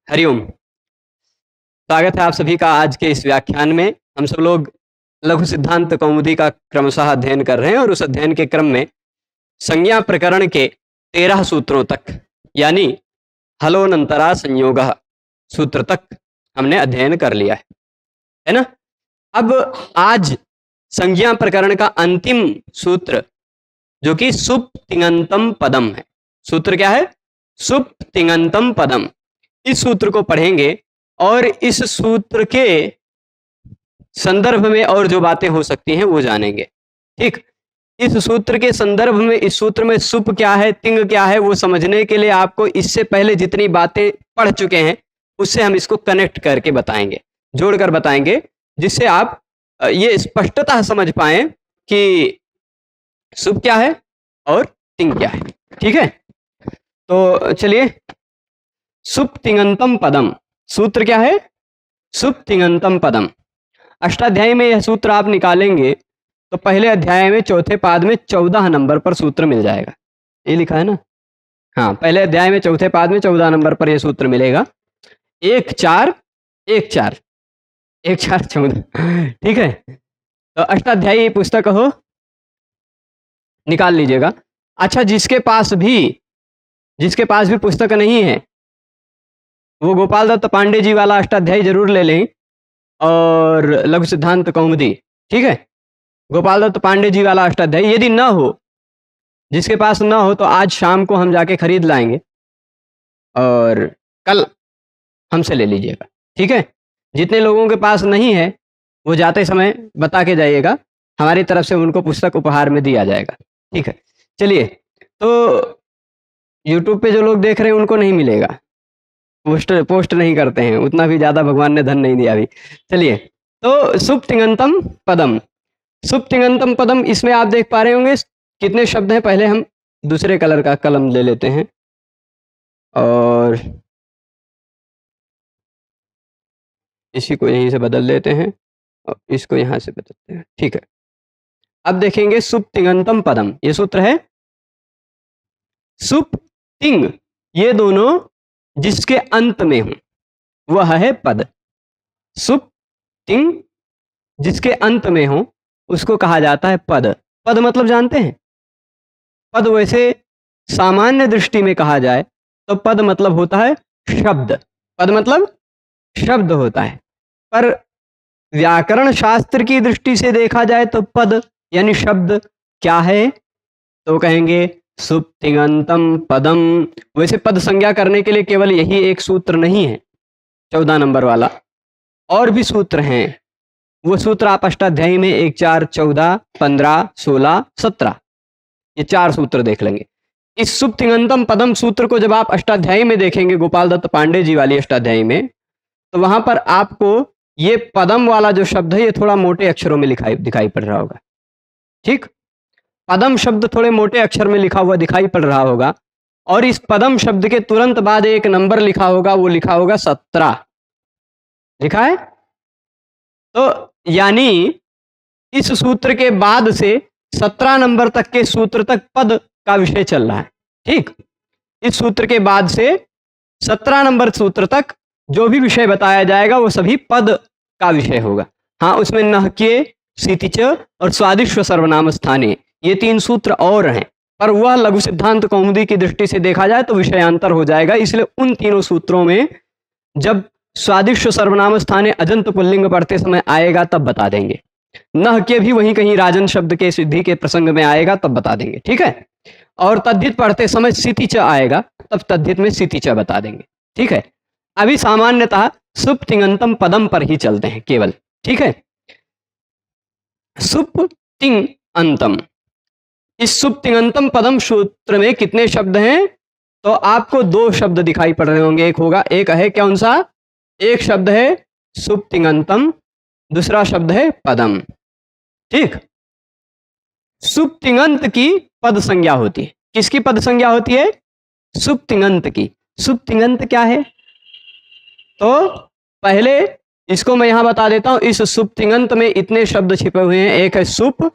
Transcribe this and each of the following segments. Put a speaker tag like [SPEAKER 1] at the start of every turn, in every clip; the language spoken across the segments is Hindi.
[SPEAKER 1] हरिओम। स्वागत है आप सभी का आज के इस व्याख्यान में। हम सब लोग लघु सिद्धांत कौमुदी का क्रमशः अध्ययन कर रहे हैं और उस अध्ययन के क्रम में संज्ञा प्रकरण के 13 सूत्रों तक यानी हलोनंतरा संयोग सूत्र तक हमने अध्ययन कर लिया है ना। अब आज संज्ञा प्रकरण का अंतिम सूत्र जो कि सुप तिङन्तम पदम है। सूत्र क्या है? सुप तिङन्तम पदम। इस सूत्र को पढ़ेंगे और इस सूत्र के संदर्भ में और जो बातें हो सकती हैं वो जानेंगे। ठीक, इस सूत्र के संदर्भ में, इस सूत्र में सुप क्या है, तिंग क्या है, वो समझने के लिए आपको इससे पहले जितनी बातें पढ़ चुके हैं उससे हम इसको कनेक्ट करके बताएंगे, जोड़कर बताएंगे, जिससे आप ये स्पष्टतः समझ पाए कि सुप क्या है और तिंग क्या है। ठीक है, तो चलिए, सुप तिङन्तम पदम। सूत्र क्या है? सुप तिङन्तम पदम। अष्टाध्यायी में यह सूत्र आप निकालेंगे तो पहले अध्याय में चौथे पाद में 14 नंबर पर सूत्र मिल जाएगा। ये लिखा है ना? हाँ, पहले अध्याय में चौथे पाद में 14 नंबर पर यह सूत्र मिलेगा। 1 4 1 4 1 4 14। ठीक है, तो अष्टाध्यायी पुस्तक हो निकाल लीजिएगा। अच्छा, जिसके पास भी पुस्तक नहीं है वो गोपाल दत्त पांडे जी वाला अष्टाध्यायी जरूर ले लें और लघु सिद्धांत कौमुदी। ठीक है, गोपाल दत्त पांडे जी वाला अष्टाध्यायी यदि न हो, जिसके पास न हो तो आज शाम को हम जाके खरीद लाएंगे और कल हमसे ले लीजिएगा। ठीक है, जितने लोगों के पास नहीं है वो जाते समय बता के जाइएगा, हमारी तरफ से उनको पुस्तक उपहार में दिया जाएगा। ठीक है, चलिए, तो यूट्यूब पे जो लोग देख रहे हैं उनको नहीं मिलेगा, पोस्ट नहीं करते हैं, उतना भी ज़्यादा भगवान ने धन नहीं दिया अभी। चलिए, तो सुप तिङन्तम पदम। सुप तिङन्तम पदम, इसमें आप देख पा रहे होंगे कितने शब्द हैं। पहले हम दूसरे कलर का कलम ले लेते हैं और इसी को यहीं से बदल देते हैं और इसको यहाँ से बदलते हैं। ठीक है, अब देखेंगे सुप तिङन्तम पदम। ये सूत्र है सुप तिंग, ये दोनों जिसके अंत में हो वह है पद। सुप तिंग जिसके अंत में हो उसको कहा जाता है पद। पद मतलब जानते हैं? पद वैसे सामान्य दृष्टि में कहा जाए तो पद मतलब होता है शब्द। पद मतलब शब्द होता है, पर व्याकरण शास्त्र की दृष्टि से देखा जाए तो पद यानी शब्द क्या है, तो कहेंगे सुप तिङन्तम पदम। वैसे पद संज्ञा करने के लिए केवल यही एक सूत्र नहीं है 14 नंबर वाला, और भी सूत्र हैं। वो सूत्र आप अष्टाध्यायी में 1 4 14 15 16 17 ये 4 सूत्र देख लेंगे। इस सुप तिङन्तम पदम सूत्र को जब आप अष्टाध्यायी में देखेंगे, गोपाल दत्त पांडे जी वाली अष्टाध्यायी में, तो वहां पर आपको ये पदम वाला जो शब्द है ये थोड़ा मोटे अक्षरों में दिखाई पड़ रहा होगा। ठीक, पदम शब्द थोड़े मोटे अक्षर में लिखा हुआ दिखाई पड़ रहा होगा और इस पदम शब्द के तुरंत बाद एक नंबर लिखा होगा, वो लिखा होगा 17 लिखा है। तो यानी इस सूत्र के बाद से 17 नंबर तक के सूत्र तक पद का विषय चल रहा है। ठीक, इस सूत्र के बाद से 17 नंबर सूत्र तक जो भी विषय बताया जाएगा वो सभी पद का विषय होगा। हाँ, उसमें नहक्ये, सीतिच और स्वादिश्व सर्वनाम स्थाने ये 3 सूत्र और हैं, पर वह लघु सिद्धांत कौमुदी की दृष्टि से देखा जाए तो विषयांतर हो जाएगा। इसलिए उन तीनों सूत्रों में जब स्वादिश्व सर्वनाम स्थाने अजंत पुल्लिंग पढ़ते समय आएगा तब बता देंगे। नहक्ये भी वहीं कहीं राजन शब्द के सिद्धि के प्रसंग में आएगा तब बता देंगे। ठीक है, और तद्धित पढ़ते समय सीतिच आएगा तब तद्धित में सीतिच बता देंगे। ठीक है, अभी सामान्यतः सुप तिङन्तम पदम पर ही चलते हैं केवल। ठीक है, सुप तिङ अंतम। इस सुप तिङन्तम पदम सूत्र में कितने शब्द हैं? तो आपको 2 शब्द दिखाई पड़ रहे होंगे। एक है कौन सा? एक शब्द है सुप तिङन्तम, दूसरा शब्द है पदम। ठीक, सुप तिङन्त की पद संज्ञा होती है। किसकी पद संज्ञा होती है? सुप तिङन्त की। सुप तिङन्त क्या है? तो पहले इसको मैं यहां बता देता हूं। इस सुप तिङन्त में इतने शब्द छिपे हुए हैं। एक है सुप,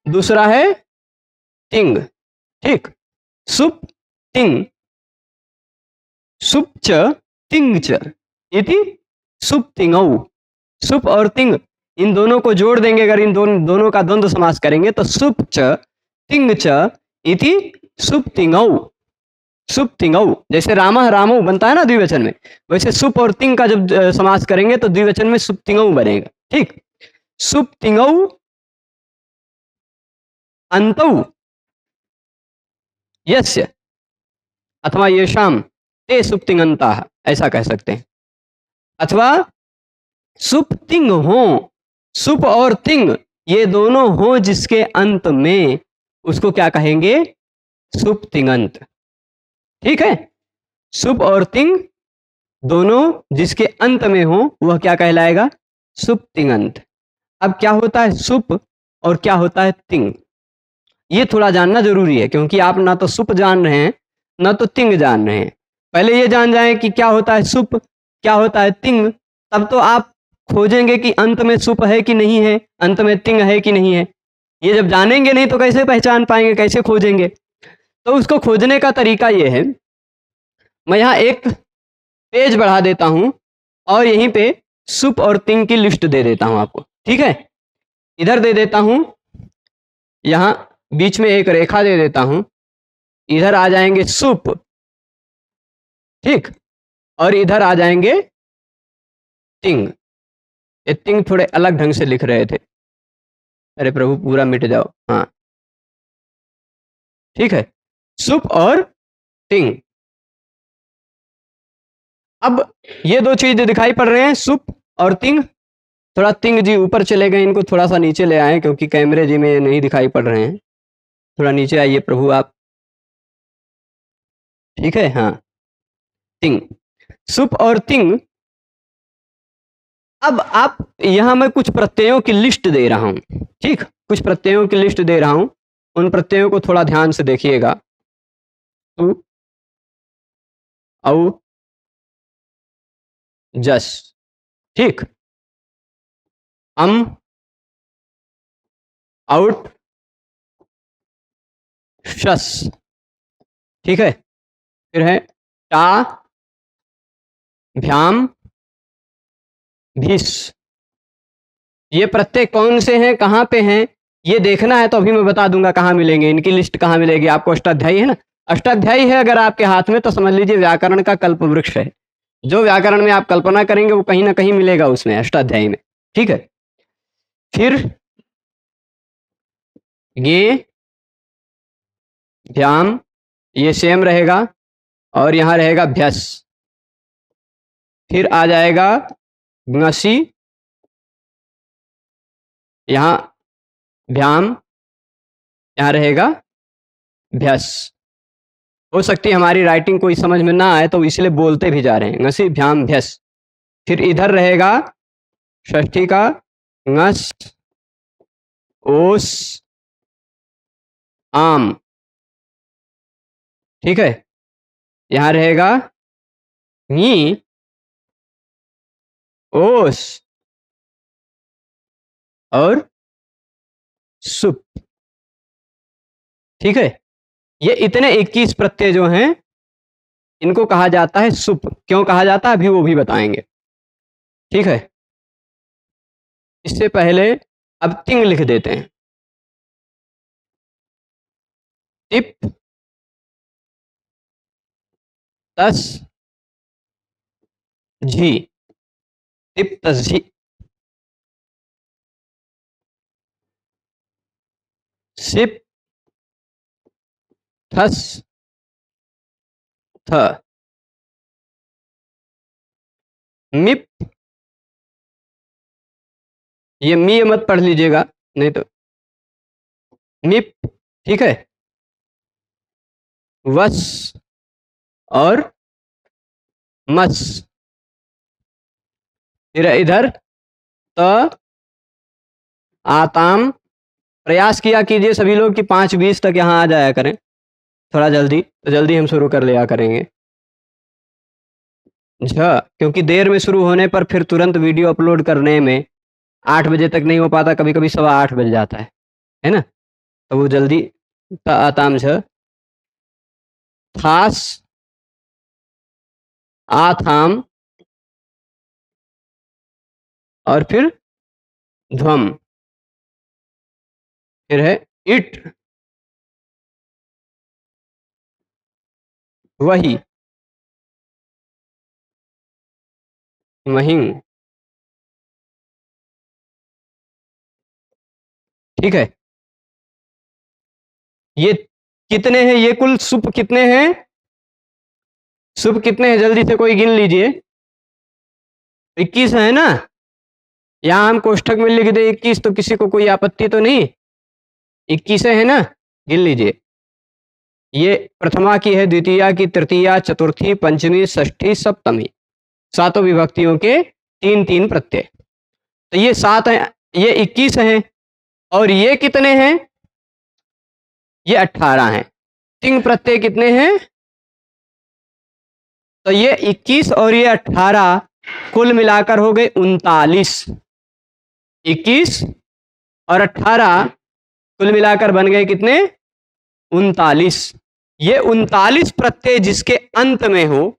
[SPEAKER 1] दूसरा है तिंग। ठीक, सुप तिंग, सुप च तिंग च इति सुप तिंगौ। सुप और तिंग इन दोनों को जोड़ देंगे, अगर इन दोनों का द्वंद्व समास करेंगे तो सुप च तिंग च इति सुप तिंगौ। सुप तिंगौ, जैसे रामः रामौ बनता है ना द्विवचन में, वैसे सुप और तिंग का जब समास करेंगे तो द्विवचन में सुप तिंगौ बनेगा। ठीक, सुप तिंगौ अंतौ यस्य अथवा येषाम ते सुप्तिंगंताः, ऐसा कह सकते हैं। अथवा सुप तिंग हो, सुप और तिंग ये दोनों हो जिसके अंत में, उसको क्या कहेंगे? सुप तिंगंत। ठीक है, सुप और तिंग दोनों जिसके अंत में हो वह क्या कहलाएगा? सुप तिंगंत। अब क्या होता है सुप और क्या होता है तिंग, ये थोड़ा जानना जरूरी है, क्योंकि आप ना तो सुप जान रहे हैं ना तो तिंग जान रहे हैं। पहले ये जान जाएं कि क्या होता है सुप, क्या होता है तिंग, तब तो आप खोजेंगे कि अंत में सुप है कि नहीं है, अंत में तिंग है कि नहीं है। ये जब जानेंगे नहीं तो कैसे पहचान पाएंगे, कैसे खोजेंगे? तो उसको खोजने का तरीका ये है, मैं यहाँ एक पेज बढ़ा देता हूँ और यहीं पे सुप और तिंग की लिस्ट दे देता हूँ आपको। ठीक है, इधर दे देता हूँ, यहाँ बीच में एक रेखा दे देता हूं, इधर आ जाएंगे सुप, ठीक, और इधर आ जाएंगे तिंग। ये तिंग थोड़े अलग ढंग से लिख रहे थे, अरे प्रभु पूरा मिट जाओ। हाँ ठीक है, सुप और तिंग। अब ये दो चीज दिखाई पड़ रहे हैं, सुप और तिंग। थोड़ा तिंग जी ऊपर चले गए, इनको थोड़ा सा नीचे ले आए क्योंकि कैमरे जी में नहीं दिखाई पड़ रहे हैं। थोड़ा नीचे आइए प्रभु आप, ठीक है। हाँ, तिंग, सुप और तिंग। अब आप यहां मैं कुछ प्रत्ययों की लिस्ट दे रहा हूं, ठीक, कुछ प्रत्ययों की लिस्ट दे रहा हूं, उन प्रत्ययों को थोड़ा ध्यान से देखिएगा। तू, औ, जस, ठीक, अम, आउट, शस, ठीक है। फिर है टा, भ्याम, भीस। ये प्रत्यय कौन से हैं, कहां पे हैं, ये देखना है तो अभी मैं बता दूंगा कहां मिलेंगे, इनकी लिस्ट कहां मिलेगी आपको। अष्टाध्यायी है ना, अष्टाध्यायी है अगर आपके हाथ में तो समझ लीजिए व्याकरण का कल्प वृक्ष है। जो व्याकरण में आप कल्पना करेंगे वो कहीं ना कहीं मिलेगा उसमें, अष्टाध्यायी में, ठीक है। फिर ये भ्याम, ये सेम रहेगा, और यहां रहेगा भ्यस। फिर आ जाएगा ngसी, यहां भ्याम, यहां रहेगा भ्यस। हो सकती है हमारी राइटिंग कोई समझ में ना आए तो इसलिए बोलते भी जा रहे हैं, ngसी भ्याम भ्यस। फिर इधर रहेगा षष्ठी का ngस, ओस, आम, ठीक है। यहां रहेगा नी, ओस और सुप, ठीक है। ये इतने 21 प्रत्यय जो हैं इनको कहा जाता है सुप। क्यों कहा जाता है अभी वो भी बताएंगे, ठीक है। इससे पहले अब तिंग लिख देते हैं। टिप, तस, झी, टिप तस झी। सिप, थस, थ। मिप, ये मी मत पढ़ लीजिएगा नहीं तो, मिप, ठीक है। वस और मस। फिर इधर त, आताम। प्रयास किया कीजिए सभी लोग कि 5:20 तक यहाँ आ जाया करें, थोड़ा जल्दी, तो जल्दी हम शुरू कर लिया करेंगे। झ, क्योंकि देर में शुरू होने पर फिर तुरंत वीडियो अपलोड करने में 8 बजे तक नहीं हो पाता, कभी कभी 8:15 बज जाता है ना, तो वो जल्दी। आताम झ, थास, आथाम और फिर ध्वम, फिर है इट, वही, महिंग। ठीक है, ये कितने हैं? ये कुल सुप कितने हैं? सुप कितने हैं जल्दी से कोई गिन लीजिए। 21 है ना? यहां हम कोष्ठक में लिख दे 21, तो किसी को कोई आपत्ति तो नहीं? 21 है ना? गिन लीजिए। ये प्रथमा की है, द्वितीया की, तृतीया, चतुर्थी, पंचमी, षष्ठी, सप्तमी, सातों विभक्तियों के 3-3 प्रत्यय। तो ये 7 हैं, ये 21 हैं, और ये कितने हैं? ये 18 हैं। तिंग प्रत्यय कितने हैं? तो ये 21 और ये 18 कुल मिलाकर हो गए 39। 21 और 18 कुल मिलाकर बन गए कितने? 39। ये 39 प्रत्यय जिसके अंत में हो,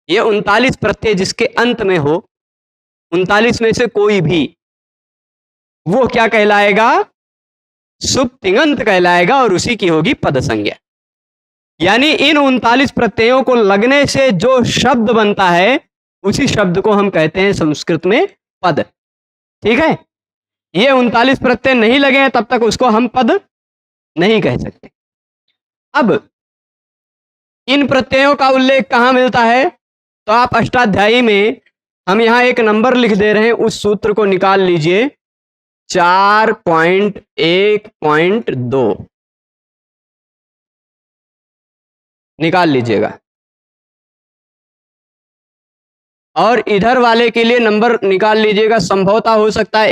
[SPEAKER 1] ये 39 प्रत्यय जिसके अंत में हो, 39 में से कोई भी, वो क्या कहलाएगा? सुप तिङंत कहलाएगा, और उसी की होगी पद संज्ञा। यानी इन 39 प्रत्ययों को लगने से जो शब्द बनता है, उसी शब्द को हम कहते हैं संस्कृत में पद। ठीक है, ये 39 प्रत्यय नहीं लगे हैं तब तक उसको हम पद नहीं कह सकते। अब इन प्रत्ययों का उल्लेख कहां मिलता है? तो आप अष्टाध्यायी में, हम यहां एक नंबर लिख दे रहे हैं, उस सूत्र को निकाल लीजिए, 4.1.2 निकाल लीजिएगा। और इधर वाले के लिए नंबर निकाल लीजिएगा, संभवतः हो सकता है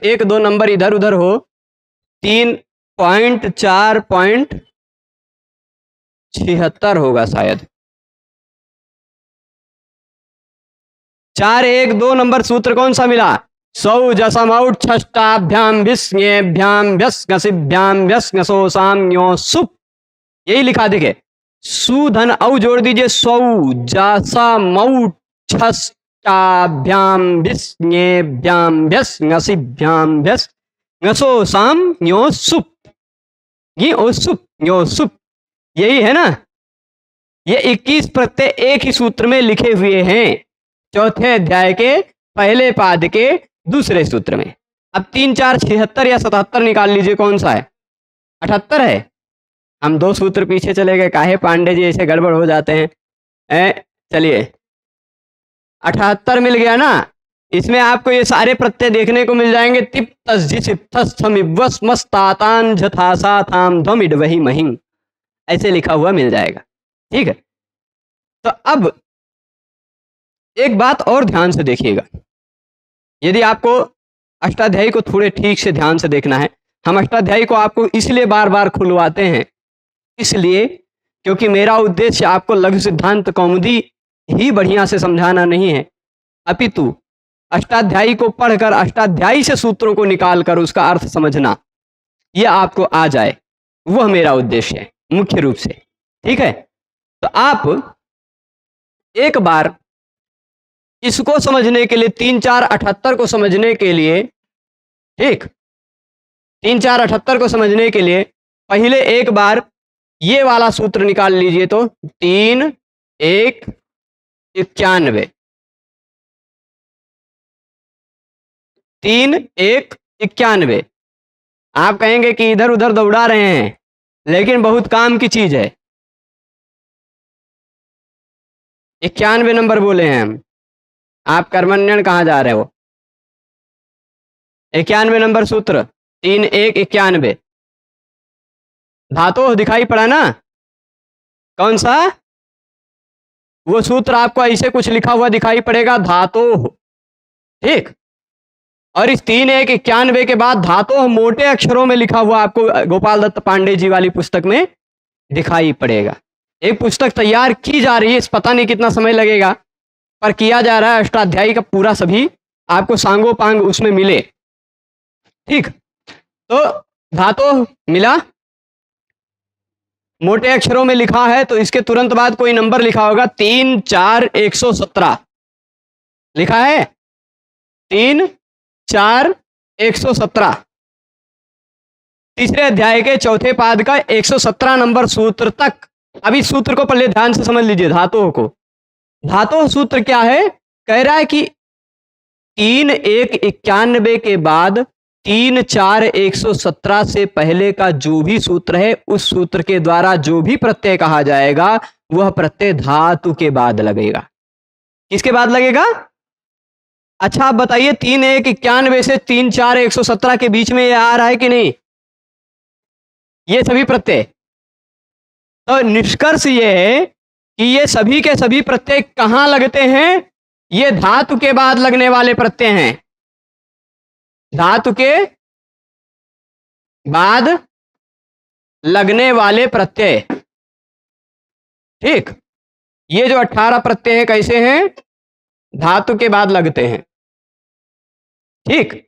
[SPEAKER 1] एक दो नंबर इधर उधर हो। 3.4.76 होगा शायद। 4 1 2 नंबर सूत्र कौन सा मिला? सौ जसमौट छष्टाभ्याम विस्ञेभ्याम व्यस्गसिभ्याम व्यस्गसोसाम्यो सुप, यही लिखा देखे। सुधन औ जोड़ दीजिए, सौ जसमौट छष्टाभ्याम विस्ञेभ्याम व्यस्गसिभ्याम व्यस्गसोसाम्यो सुप, ये ओ सुप यो सुप, यही है ना? ये 21 प्रत्यय एक ही सूत्र में लिखे हुए हैं, चौथे अध्याय के पहले पाद के दूसरे सूत्र में। अब 3 4 76 या 77 निकाल लीजिए, कौन सा है? 78 है। हम 2 सूत्र पीछे चले गए, काहे पांडे जी ऐसे गड़बड़ हो जाते हैं? चलिए 78 मिल गया ना? इसमें आपको ये सारे प्रत्यय देखने को मिल जाएंगे। तिप्तस्जिसिप्तस्थमिव्वस्मस्तातान जथासाथाम ध्वमिड वही महिं, ऐसे लिखा हुआ मिल जाएगा। ठीक है, तो अब एक बात और ध्यान से देखिएगा, यदि आपको अष्टाध्यायी को थोड़े ठीक से ध्यान से देखना है। हम अष्टाध्यायी को आपको इसलिए बार बार खुलवाते हैं, इसलिए क्योंकि मेरा उद्देश्य आपको लघु सिद्धांत कौमुदी ही बढ़िया से समझाना नहीं है, अपितु अष्टाध्यायी को पढ़कर अष्टाध्यायी से सूत्रों को निकालकर उसका अर्थ समझना, यह आपको आ जाए, वह मेरा उद्देश्य है मुख्य रूप से। ठीक है, तो आप एक बार इसको समझने के लिए 3 4 78 को समझने के लिए, ठीक, 3 4 78 को समझने के लिए पहले एक बार ये वाला सूत्र निकाल लीजिए। तो 3 1 91, 3 1 91। आप कहेंगे कि इधर उधर दौड़ा रहे हैं, लेकिन बहुत काम की चीज है। 91 नंबर बोले हैं हम। आप कर्मण्यन कहाँ जा रहे हो? 91 नंबर सूत्र, 3 1 91। धातु दिखाई पड़ा ना? कौन सा? वो सूत्र आपको ऐसे कुछ लिखा हुआ दिखाई पड़ेगा, धातु। ठीक, और इस 3 1 91 के बाद धातु मोटे अक्षरों में लिखा हुआ आपको गोपाल दत्त पांडे जी वाली पुस्तक में दिखाई पड़ेगा। एक पुस्तक तैयार की जा रही है, इस पता नहीं कितना समय लगेगा, पर किया जा रहा है। अष्टाध्यायी का पूरा सभी आपको सांगो पांग उसमें मिले। ठीक, तो धातु मिला, मोटे अक्षरों में लिखा है तो इसके तुरंत बाद कोई नंबर लिखा होगा 3 4 117 लिखा है 3 4 117 तीसरे अध्याय के चौथे पाद का 117 नंबर सूत्र तक। अभी सूत्र को पहले ध्यान से समझ लीजिए। धातुओं को, धातु सूत्र क्या है? कह रहा है कि 3 1 91 के बाद 3 4 117 से पहले का जो भी सूत्र है उस सूत्र के द्वारा जो भी प्रत्यय कहा जाएगा वह प्रत्यय धातु के बाद लगेगा। किसके बाद लगेगा? अच्छा आप बताइए 3 1 91 से 3 4 117 के बीच में ये आ रहा है कि नहीं? ये सभी प्रत्यय। तो निष्कर्ष ये है कि ये सभी के सभी प्रत्यय कहां लगते हैं? ये धातु के बाद लगने वाले प्रत्यय हैं। धातु के बाद लगने वाले प्रत्यय। ठीक, ये जो 18 प्रत्यय हैं कैसे हैं? धातु के बाद लगते हैं। ठीक,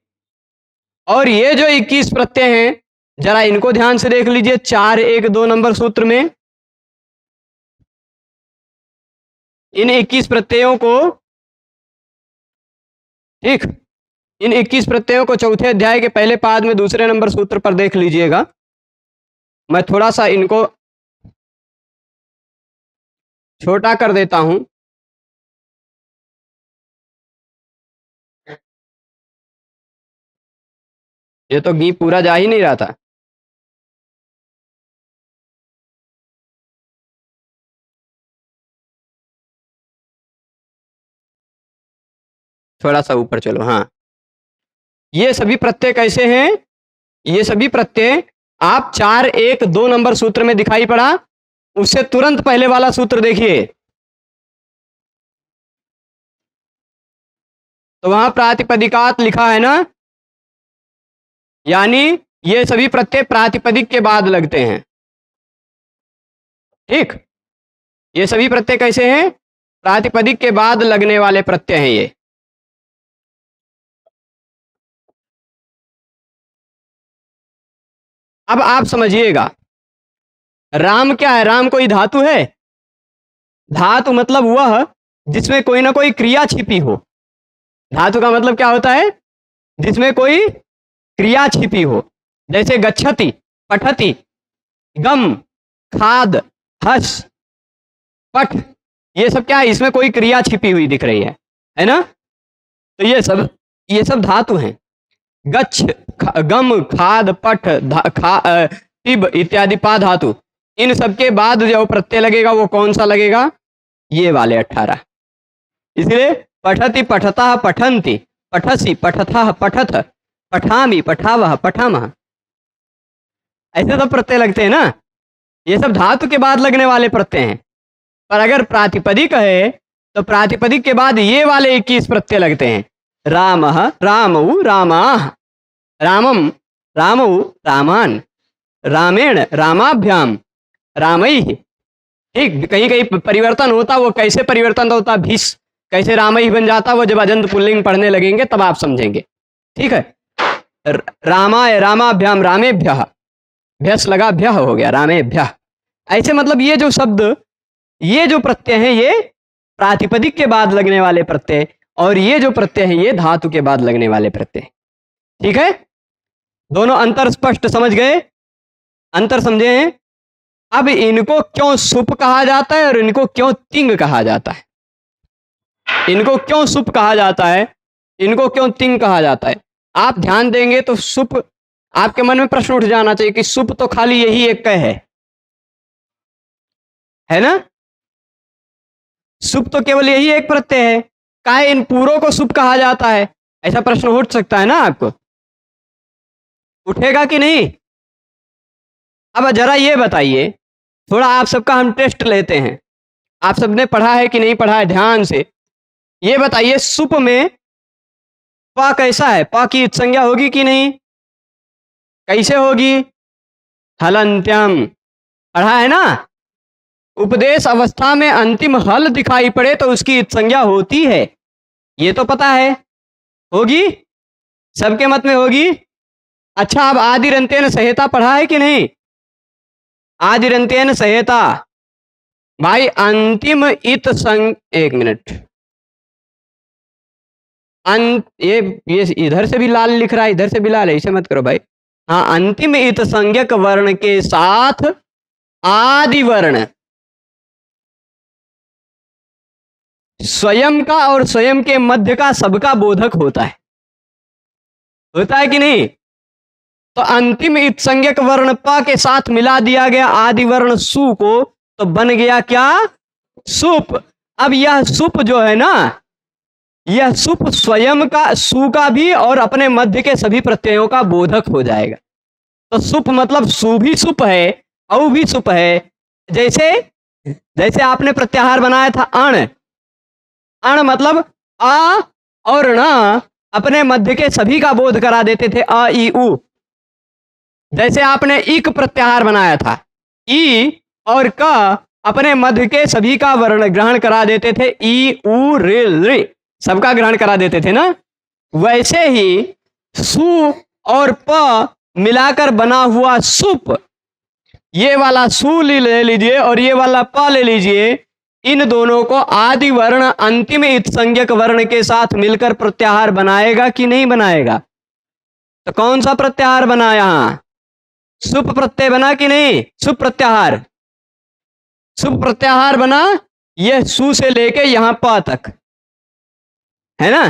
[SPEAKER 1] और ये जो 21 प्रत्यय हैं जरा इनको ध्यान से देख लीजिए 4 1 2 नंबर सूत्र में। इन 21 प्रत्ययों को, ठीक, इन 21 प्रत्ययों को चौथे अध्याय के पहले पाद में दूसरे नंबर सूत्र पर देख लीजिएगा। मैं थोड़ा सा इनको छोटा कर देता हूं। ये तो घी पूरा जा ही नहीं रहा था। थोड़ा सा ऊपर चलो। हाँ, ये सभी प्रत्यय कैसे हैं? ये सभी प्रत्यय आप 4 1 2 नंबर सूत्र में दिखाई पड़ा, उससे तुरंत पहले वाला सूत्र देखिए तो वहां प्रातिपदिकात लिखा है ना, यानी ये सभी प्रत्यय प्रातिपदिक के बाद लगते हैं। ठीक, ये सभी प्रत्यय कैसे हैं? प्रातिपदिक के बाद लगने वाले प्रत्यय हैं ये। अब आप समझिएगा, राम क्या है? राम कोई धातु है? धातु मतलब वह जिसमें कोई ना कोई क्रिया छिपी हो। धातु का मतलब क्या होता है? जिसमें कोई क्रिया छिपी हो। जैसे गच्छति, पठति, गम, खाद, हस, पठ, ये सब क्या है? इसमें कोई क्रिया छिपी हुई दिख रही है ना? तो ये सब धातु हैं। गच्छ, गम, खाद, पठ, तिब इत्यादि पा धातु, इन सबके बाद जो प्रत्यय लगेगा वो कौन सा लगेगा? ये वाले 18। इसलिए पठति, पठतः, पठन्ति, पठसि, पठथः, पठथ, पठामि, पठावः, पठामः, ऐसे सब प्रत्यय लगते हैं ना। ये सब धातु के बाद लगने वाले प्रत्यय हैं। पर अगर प्रातिपदिक है तो प्रातिपदिक के बाद ये वाले 21 प्रत्यय लगते हैं। रामः, रामौ, रामाः, रामम, रामौ, रामान, रामेण, रामाभ्याम, रामैः। ठीक, कहीं कहीं परिवर्तन होता, वो कैसे परिवर्तन होता? भीष कैसे रामैः बन जाता, वो जब अजंत पुल्लिंग पढ़ने लगेंगे तब आप समझेंगे। ठीक है, रामाय, रामाभ्याम, रामेभ्यः, भ्यस लगा भ्यः हो गया, रामेभ्यः। ऐसे मतलब ये जो शब्द, ये जो प्रत्यय हैं ये प्रातिपदिक के बाद लगने वाले प्रत्यय, और ये जो प्रत्यय हैं ये धातु के बाद लगने वाले प्रत्यय। ठीक है, दोनों अंतर स्पष्ट समझ गए? अंतर समझे हैं? अब इनको क्यों सुप कहा जाता है और इनको क्यों तिंग कहा जाता है? इनको क्यों सुप कहा जाता है, इनको क्यों तिंग कहा जाता है? आप ध्यान देंगे तो सुप, आपके मन में प्रश्न उठ जाना चाहिए कि सुप तो खाली यही एक है ना? सुप तो केवल यही एक प्रत्यय है, काहे इन पूरों को सुप कहा जाता है? ऐसा प्रश्न उठ सकता है ना आपको? उठेगा कि नहीं? अब जरा ये बताइए, थोड़ा आप सबका हम टेस्ट लेते हैं। आप सबने पढ़ा है कि नहीं पढ़ा है? ध्यान से ये बताइए, सुप में प कैसा है? प की संज्ञा होगी कि नहीं? कैसे होगी? हलंत्यम, पढ़ा है ना? उपदेश अवस्था में अंतिम हल दिखाई पड़े तो उसकी संज्ञा होती है, ये तो पता है। होगी? सबके मत में होगी? अच्छा, अब आदि रंतेन संहिता पढ़ा है कि नहीं? आदिरंत्येन सहेता। भाई अंतिम इत संग, एक मिनट, ये इधर से भी लाल लिख रहा है, इधर से भी लाल है, इसे मत करो भाई। हाँ, अंतिम इत संज्ञक वर्ण के साथ आदि वर्ण स्वयं का और स्वयं के मध्य का सबका बोधक होता है। होता है कि नहीं? तो अंतिम इत संज्ञक वर्ण प के साथ मिला दिया गया आदि वर्ण सु को, तो बन गया क्या? सुप। अब यह सुप जो है ना, यह सुप स्वयं का, सु का भी और अपने मध्य के सभी प्रत्ययों का बोधक हो जाएगा। तो सुप मतलब सु भी सुप है, औ भी सुप है। जैसे आपने प्रत्याहार बनाया था अण, अण मतलब आ और न अपने मध्य के सभी का बोध करा देते थे, अ ई उ। जैसे आपने इक प्रत्याहार बनाया था, ई और क अपने मध्य के सभी का वर्ण ग्रहण करा देते थे, ई उ रे रे सबका ग्रहण करा देते थे ना। वैसे ही सु और प मिलाकर बना हुआ सुप, ये वाला सु ले लीजिए और ये वाला प ले लीजिए, इन दोनों को आदि वर्ण अंतिम इत संज्ञक वर्ण के साथ मिलकर प्रत्याहार बनाएगा कि नहीं बनाएगा? तो कौन सा प्रत्याहार बना? यहां सुप प्रत्यय बना कि नहीं? सुप प्रत्याहार, सुप प्रत्याहार बना। यह सु से लेके यहां प तक है ना।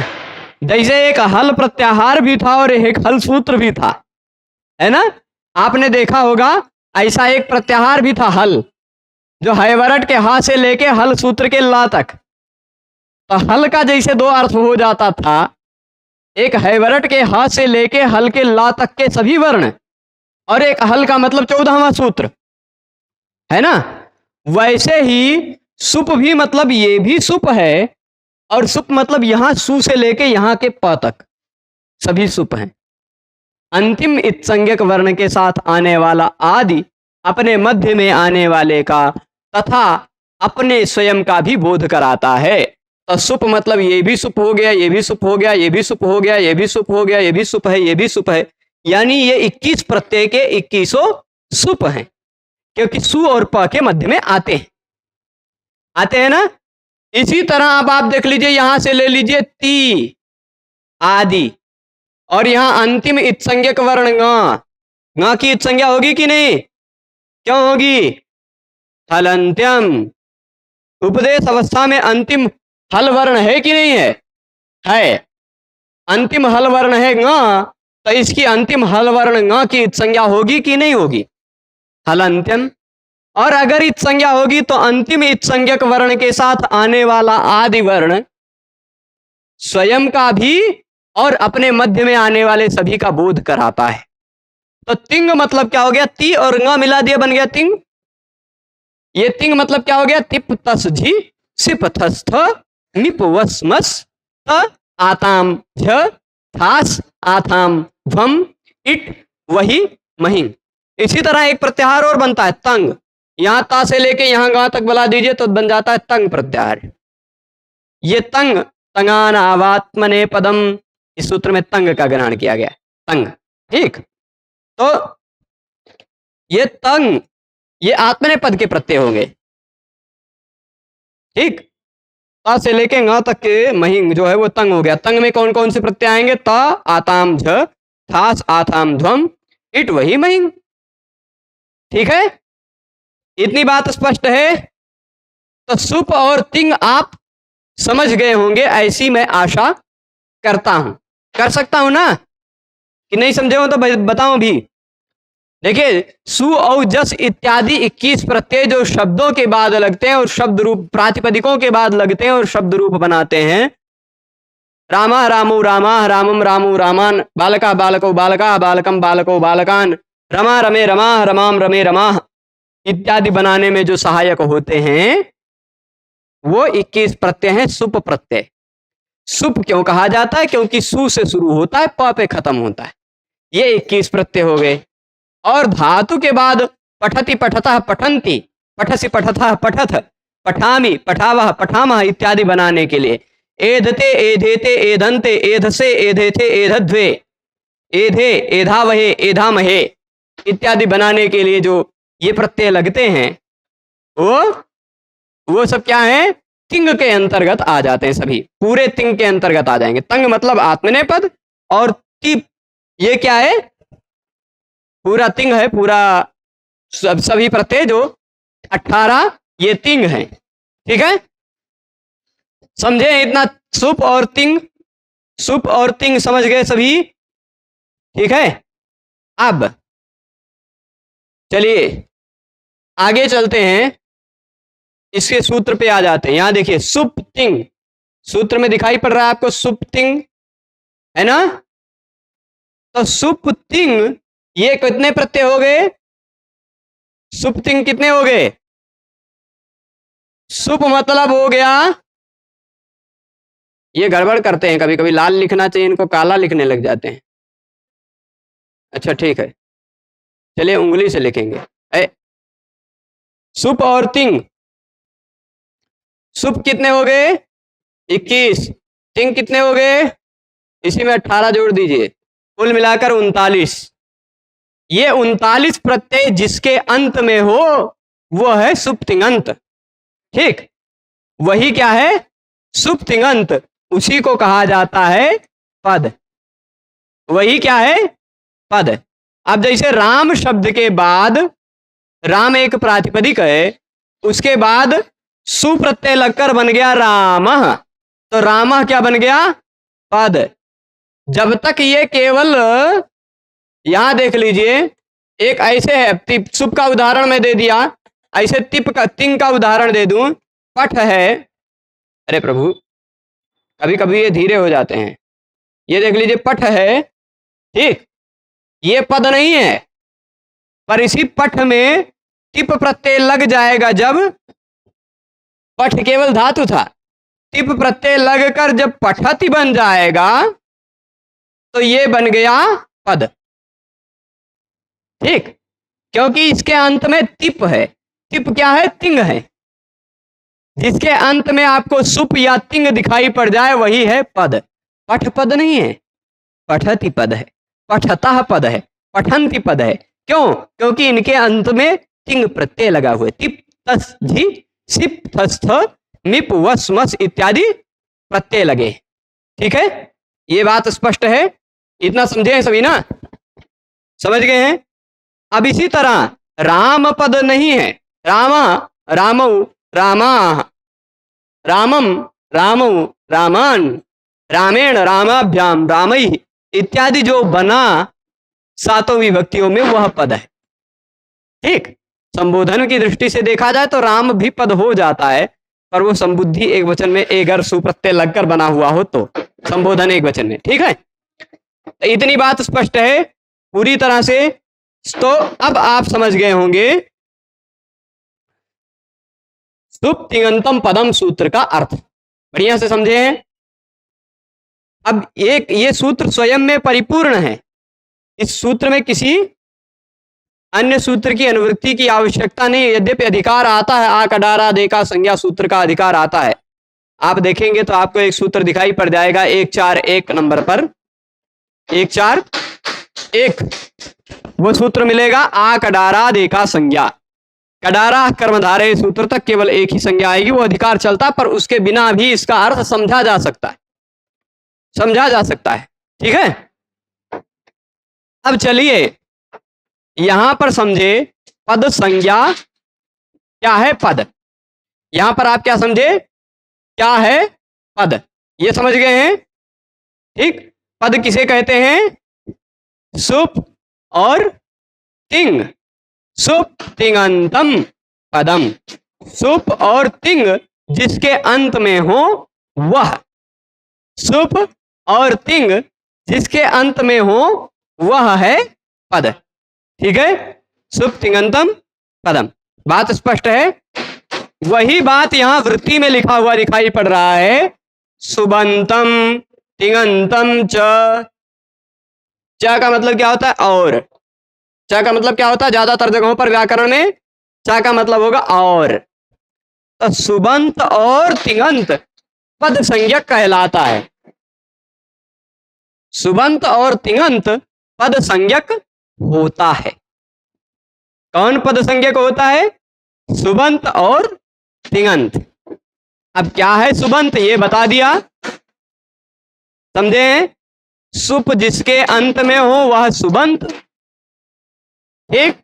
[SPEAKER 1] जैसे एक हल प्रत्याहार भी था और एक हल सूत्र भी था, है ना। आपने देखा होगा ऐसा एक प्रत्याहार भी था हल, जो हैवरट के हा से लेके हल सूत्र के ला तक। तो हल का जैसे दो अर्थ हो जाता था, एक हैवरट के हा से लेके हल के ला तक के सभी वर्ण, और एक हल का मतलब 14वां सूत्र, है ना। वैसे ही सुप भी मतलब ये भी सुप है, और सुप मतलब यहां सु से लेके यहां के प तक सभी सुप हैं। अंतिम इत संज्ञक वर्ण के साथ आने वाला आदि अपने मध्य में आने वाले का तथा अपने स्वयं का भी बोध कराता है। तो सुप मतलब ये भी सुप हो गया, ये भी सुप हो गया, ये भी सुप हो गया, ये भी सुप हो गया, ये भी सुप है, ये भी सुप है। यानी ये 21 प्रत्यय के 21 सुप हैं, क्योंकि सु और प के मध्य में आते हैं ना। इसी तरह अब आप देख लीजिए, यहां से ले लीजिए ती आदि, और यहां अंतिम इत संज्ञक वर्ण ग की इत संज्ञा होगी कि नहीं? क्यों होगी? हलंत्यम। उपदेश अवस्था में अंतिम हल वर्ण है कि नहीं है? है। अंतिम हल वर्ण है ग, तो इसकी अंतिम हल वर्ण ग की इत संज्ञा होगी कि नहीं होगी? हलंत्यम। और अगर इत संज्ञा होगी तो अंतिम इत संज्ञक वर्ण के साथ आने वाला आदि वर्ण स्वयं का भी और अपने मध्य में आने वाले सभी का बोध कराता है। तो तिंग मतलब क्या हो गया? ती और ङ मिला दिया, बन गया तिंग। ये तिंग मतलब क्या हो गया? तिप तस झी सिप थस थ निप वस मस त आताम झ थास आथाम ध्वम इट वही महिंग। इसी तरह एक प्रत्याहार और बनता है तंग। यहां ता से लेके यहां गा तक बुला दीजिए तो बन जाता है तंग प्रत्याहार। ये तंग, तंगान आवात्मने पदम, इस सूत्र में तंग का ग्रहण किया गया, तंग। ठीक, तो ये तंग, ये आत्मने पद के प्रत्यय होंगे। ठीक, ता से लेके गा तक के महिंग जो है वो तंग हो गया। तंग में कौन कौन से प्रत्यय आएंगे? ता आताम झ थास आथाम ध्वम इट वही महिंग। ठीक है, इतनी बात स्पष्ट है। तो सुप और तिंग आप समझ गए होंगे, ऐसी मैं आशा करता हूं। कर सकता हूं ना? कि नहीं समझे हो तो बताऊं भी। देखिए, सु और जस इत्यादि 21 प्रत्यय जो शब्दों के बाद लगते हैं और शब्द रूप प्रातिपदिकों के बाद लगते हैं और शब्द रूप बनाते हैं। रामा रामो रामा रामम रामो रामान, बालका बालको बालका बालकम बालको बालकान, रमा रमे रमा रमाम रमे रमा इत्यादि बनाने में जो सहायक होते हैं वो 21 प्रत्यय हैं सुप प्रत्यय। सुप क्यों कहा जाता है? क्योंकि सु से शुरू होता है, प पे खत्म होता है। ये 21 प्रत्यय हो गए। और धातु के बाद पठति पठतः पठन्ति, पठसि पठतः पठथ, पठामि पठावः पठामः इत्यादि बनाने के लिए एधते एधेते एधन्ते एधसे एधेथे एधध्वे एधे एधावहे एधामहे इत्यादि बनाने के लिए जो ये प्रत्यय लगते हैं वो सब क्या है, तिंग के अंतर्गत आ जाते हैं, सभी पूरे तिंग के अंतर्गत आ जाएंगे। तंग मतलब आत्मनेपद, और तिप ये क्या है, पूरा तिंग है, पूरा सभी प्रत्यय जो 18 ये तिंग है। ठीक है, समझे इतना? सुप और तिंग, सुप और तिंग समझ गए सभी? ठीक है, अब चलिए आगे चलते हैं, इसके सूत्र पे आ जाते हैं। यहां देखिए सुप तिंग, सूत्र में दिखाई पड़ रहा है आपको सुप तिंग, है ना? तो सुप तिंग ये कितने प्रत्यय हो गए? सुप तिंग कितने हो गए? सुप मतलब हो गया, ये गड़बड़ करते हैं कभी कभी, लाल लिखना चाहिए इनको काला लिखने लग जाते हैं। अच्छा ठीक है, चलिए उंगली से लिखेंगे। सुप और तिंग, सुप कितने हो गए? 21। तिंग कितने हो गए? इसी में 18 जोड़ दीजिए, कुल मिलाकर 39। ये 39 प्रत्यय जिसके अंत में हो वो है सुप तिंगंत। ठीक, वही क्या है? सुप तिंगंत, उसी को कहा जाता है पद। वही क्या है? पद। अब जैसे राम शब्द के बाद, राम एक प्रातिपदिक है, उसके बाद सुप्रत्यय लगकर बन गया रामः, तो रामः क्या बन गया? पद। जब तक ये केवल, यहां देख लीजिए, एक ऐसे है, सुप का उदाहरण मैं दे दिया, ऐसे तिंग का उदाहरण दे दूं, पठ है, अरे प्रभु कभी कभी ये धीरे हो जाते हैं, ये देख लीजिए पठ है, ठीक, ये पद नहीं है, पर इसी पठ में टिप प्रत्यय लग जाएगा जब, पठ केवल धातु था, टिप प्रत्यय लगकर जब पठति बन जाएगा तो ये बन गया पद। ठीक, क्योंकि इसके अंत में टिप है। टिप क्या है? तिंग है। जिसके अंत में आपको सुप या तिंग दिखाई पड़ जाए वही है पद। पठ पद नहीं है, पठति पद है, पठतः पद है, पठंति पद है। क्यों? क्योंकि इनके अंत में तिंग प्रत्यय लगा हुआ है। तिप तस झी सिप थस्थ मिप वस मस इत्यादि प्रत्यय लगे। ठीक है, ये बात स्पष्ट है, इतना समझे हैं सभी ना? समझ गए हैं? अब इसी तरह राम पद नहीं है, रामा रामौ रामा, रामम रामौ रामान, रामेण रामाभ्याम रामई इत्यादि जो बना सातों विभक्तियों में वह पद है। ठीक, संबोधन की दृष्टि से देखा जाए तो राम भी पद हो जाता है, पर वो संबुद्धि एक वचन में अगर सुप्रत्यय लगकर बना हुआ हो तो संबोधन एक वचन में। ठीक है, तो इतनी बात स्पष्ट है पूरी तरह से। तो अब आप समझ गए होंगे सुप तिङंतम पदम सूत्र का अर्थ, बढ़िया से समझे हैं। अब एक ये सूत्र स्वयं में परिपूर्ण है, इस सूत्र में किसी अन्य सूत्र की अनुवृत्ति की आवश्यकता नहीं। यद्यपि अधिकार आता है, आ कडारा देखा संज्ञा सूत्र का अधिकार आता है। आप देखेंगे तो आपको एक सूत्र दिखाई पड़ जाएगा 141 नंबर पर, 141 वो सूत्र मिलेगा, आ कडारा देखा संज्ञा। कडारा कर्मधारय सूत्र तक केवल एक ही संज्ञा आएगी, वो अधिकार चलता, पर उसके बिना भी इसका अर्थ समझा जा सकता है, समझा जा सकता है। ठीक है, अब चलिए यहां पर समझे पद संज्ञा क्या है? पद। यहां पर आप क्या समझे? क्या है पद? ये समझ गए हैं? ठीक, पद किसे कहते हैं? सुप और तिंग। सुप तिङंतम पदम, सुप और तिंग जिसके अंत में हो वह, सुप और तिंग जिसके अंत में हो वह है पद। ठीक है, सुप तिङंतम पदम, बात स्पष्ट है। वही बात यहां वृत्ति में लिखा हुआ दिखाई पड़ रहा है, सुबंतम तिङंतम च। च का मतलब क्या होता है? और। च का मतलब क्या होता है? ज्यादातर जगहों पर व्याकरण में च का मतलब होगा और। तो सुबंत और तिङंत पद संज्ञक कहलाता है। सुबंत और तिङंत पद संज्ञक होता है। कौन पद संज्ञक होता है? सुबंत और तिङंत। अब क्या है सुबंत, ये बता दिया, समझे? सुप जिसके अंत में हो वह सुबंत, ठीक।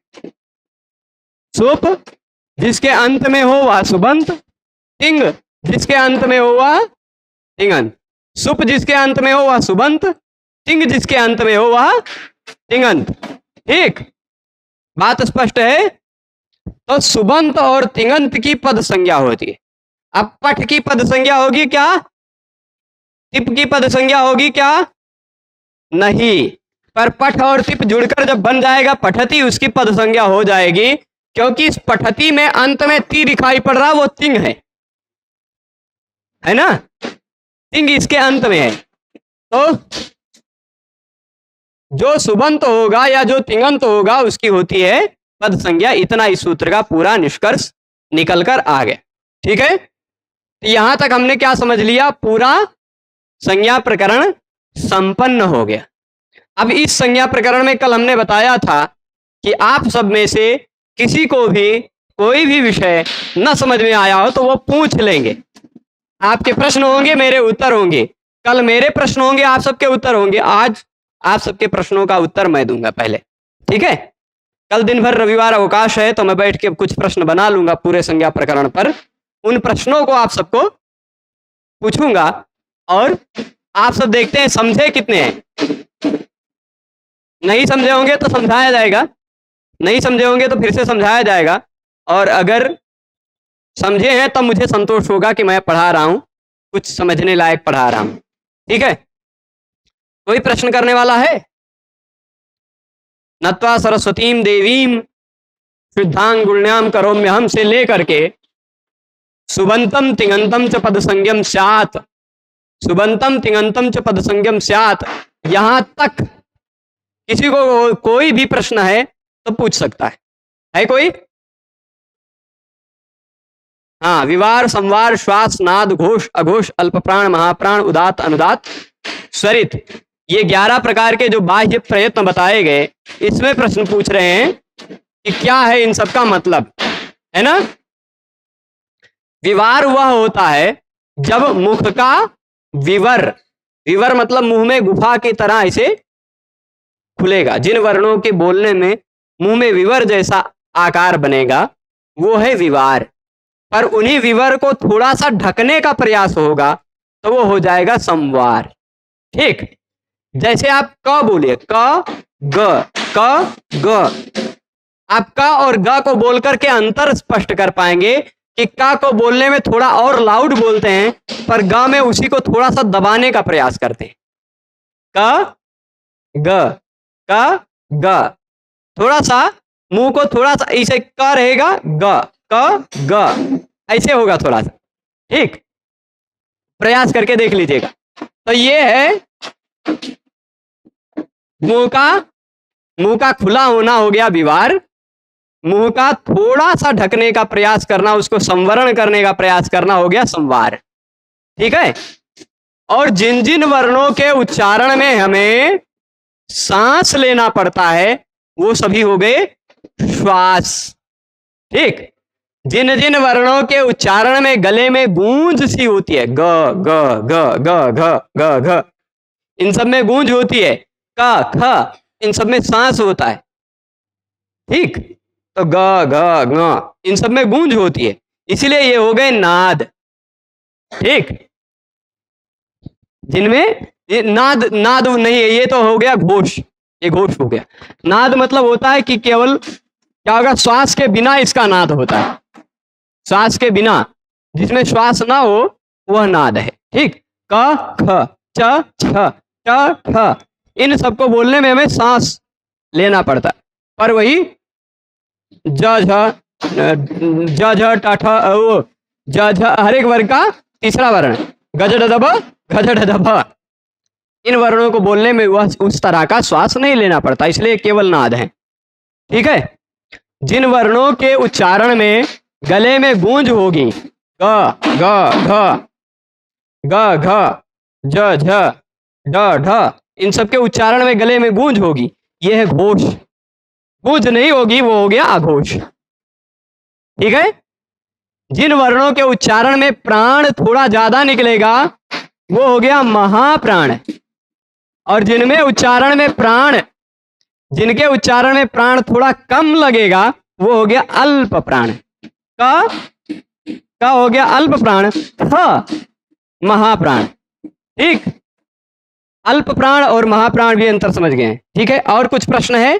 [SPEAKER 1] सुप जिसके अंत में हो वह सुबंत, तिंग जिसके अंत में हो वह तिङंत। सुप जिसके अंत में हो वह सुबंत, तिंग जिसके अंत में हो वह तिङंत, ठीक। बात स्पष्ट है? तो सुबंत और तिङंत की पद संज्ञा होती है। अब पठ की पद संज्ञा होगी क्या? तिप की पद संज्ञा होगी क्या? नहीं। पर पठ और तिप जुड़कर जब बन जाएगा पठती, उसकी पद संज्ञा हो जाएगी, क्योंकि इस पठती में अंत में ती दिखाई पड़ रहा, वो तिंग है ना? तिंग इसके अंत में है। तो जो सुबंत होगा या जो तिङंत होगा उसकी होती है पद संज्ञा। इतना इस सूत्र का पूरा निष्कर्ष निकल कर आ गया, ठीक है। तो यहां तक हमने क्या समझ लिया? पूरा संज्ञा प्रकरण संपन्न हो गया। अब इस संज्ञा प्रकरण में कल हमने बताया था कि आप सब में से किसी को भी कोई भी विषय न समझ में आया हो तो वो पूछ लेंगे। आपके प्रश्न होंगे, मेरे उत्तर होंगे। कल मेरे प्रश्न होंगे, आप सबके उत्तर होंगे। आज आप सबके प्रश्नों का उत्तर मैं दूंगा पहले, ठीक है। कल दिन भर रविवार अवकाश है तो मैं बैठ के कुछ प्रश्न बना लूंगा पूरे संज्ञा प्रकरण पर। उन प्रश्नों को आप सबको पूछूंगा और आप सब देखते हैं समझे कितने हैं। नहीं समझे होंगे तो समझाया जाएगा, नहीं समझे होंगे तो फिर से समझाया जाएगा, और अगर समझे हैं तब मुझे संतोष होगा कि मैं पढ़ा रहा हूं, कुछ समझने लायक पढ़ा रहा हूं, ठीक है। कोई प्रश्न करने वाला है? नत्वा सरस्वतीम देवीम शुद्धांग गुण्याम करोम्यहम से लेकर के सुबंतम तिङंतम च पद संज्ञम स्यात्, सुबंतम तिङंतम च पद संज्ञम स्यात्, यहां तक किसी को कोई भी प्रश्न है तो पूछ सकता है कोई? हाँ, विवार, संवार, श्वास, नाद, घोष, अघोष, अल्प प्राण, महाप्राण, उदात, अनुदात, स्वरित, ये 11 प्रकार के जो बाह्य प्रयत्न बताए गए, इसमें प्रश्न पूछ रहे हैं कि क्या है इन सबका मतलब, है ना। विवार वह होता है जब मुख का विवर, विवर मतलब मुंह में गुफा की तरह ऐसे खुलेगा, जिन वर्णों के बोलने में मुंह में विवर जैसा आकार बनेगा वो है विवार। पर उन्हीं विवर को थोड़ा सा ढकने का प्रयास होगा तो वो हो जाएगा संवार, ठीक। जैसे आप क बोलिए, क ग, आप क और ग को बोलकर के अंतर स्पष्ट कर पाएंगे कि क को बोलने में थोड़ा और लाउड बोलते हैं, पर ग में उसी को थोड़ा सा दबाने का प्रयास करते हैं। क ग, थोड़ा सा मुंह को थोड़ा सा ऐसे क रहेगा, ग ऐसे होगा थोड़ा सा, ठीक। प्रयास करके देख लीजिएगा। तो ये है मुंह का खुला होना हो गया विवार, मुंह का थोड़ा सा ढकने का प्रयास करना, उसको संवरण करने का प्रयास करना हो गया संवार, ठीक है। और जिन जिन वर्णों के उच्चारण में हमें सांस लेना पड़ता है वो सभी हो गए श्वास, ठीक। जिन जिन वर्णों के उच्चारण में गले में गूंज सी होती है, ग ग ग ग घ ग घ, इन सब में गूंज होती है, क ख, इन सब में सांस होता है, ठीक। तो ग घ ङ, इन सब में गूंज होती है, इसलिए ये हो गए नाद, ठीक। जिनमें ये नाद नहीं है, ये तो हो गया घोष, ये घोष हो गया। नाद मतलब होता है कि केवल क्या होगा, श्वास के बिना इसका नाद होता है, श्वास के बिना, जिसमें श्वास ना हो वह नाद है, ठीक। क ख च छ ट ठ, इन सबको बोलने में हमें सांस लेना पड़ता है, पर वही ज झ ट ठ ओ ज झ हर एक वर्ग का तीसरा वर्ण, गज ड द ब घज ढ ध भ, इन वर्णों को बोलने में वह उस तरह का श्वास नहीं लेना पड़ता, इसलिए केवल नाद है, ठीक है। जिन वर्णों के उच्चारण में गले में गूंज होगी, ग ग घ ग घ ज झ ड ढ, इन सब के उच्चारण में गले में गूंज होगी, यह है घोष, गूंज नहीं होगी वो हो गया अघोष। ठीक है, जिन वर्णों के उच्चारण में प्राण थोड़ा ज्यादा निकलेगा वो हो गया महाप्राण, और जिनके उच्चारण में प्राण थोड़ा कम लगेगा वो हो गया अल्प प्राण। का हो गया अल्प प्राण, महाप्राण। ठीक, अल्प प्राण और महाप्राण भी अंतर समझ गए हैं। ठीक है, और कुछ प्रश्न है?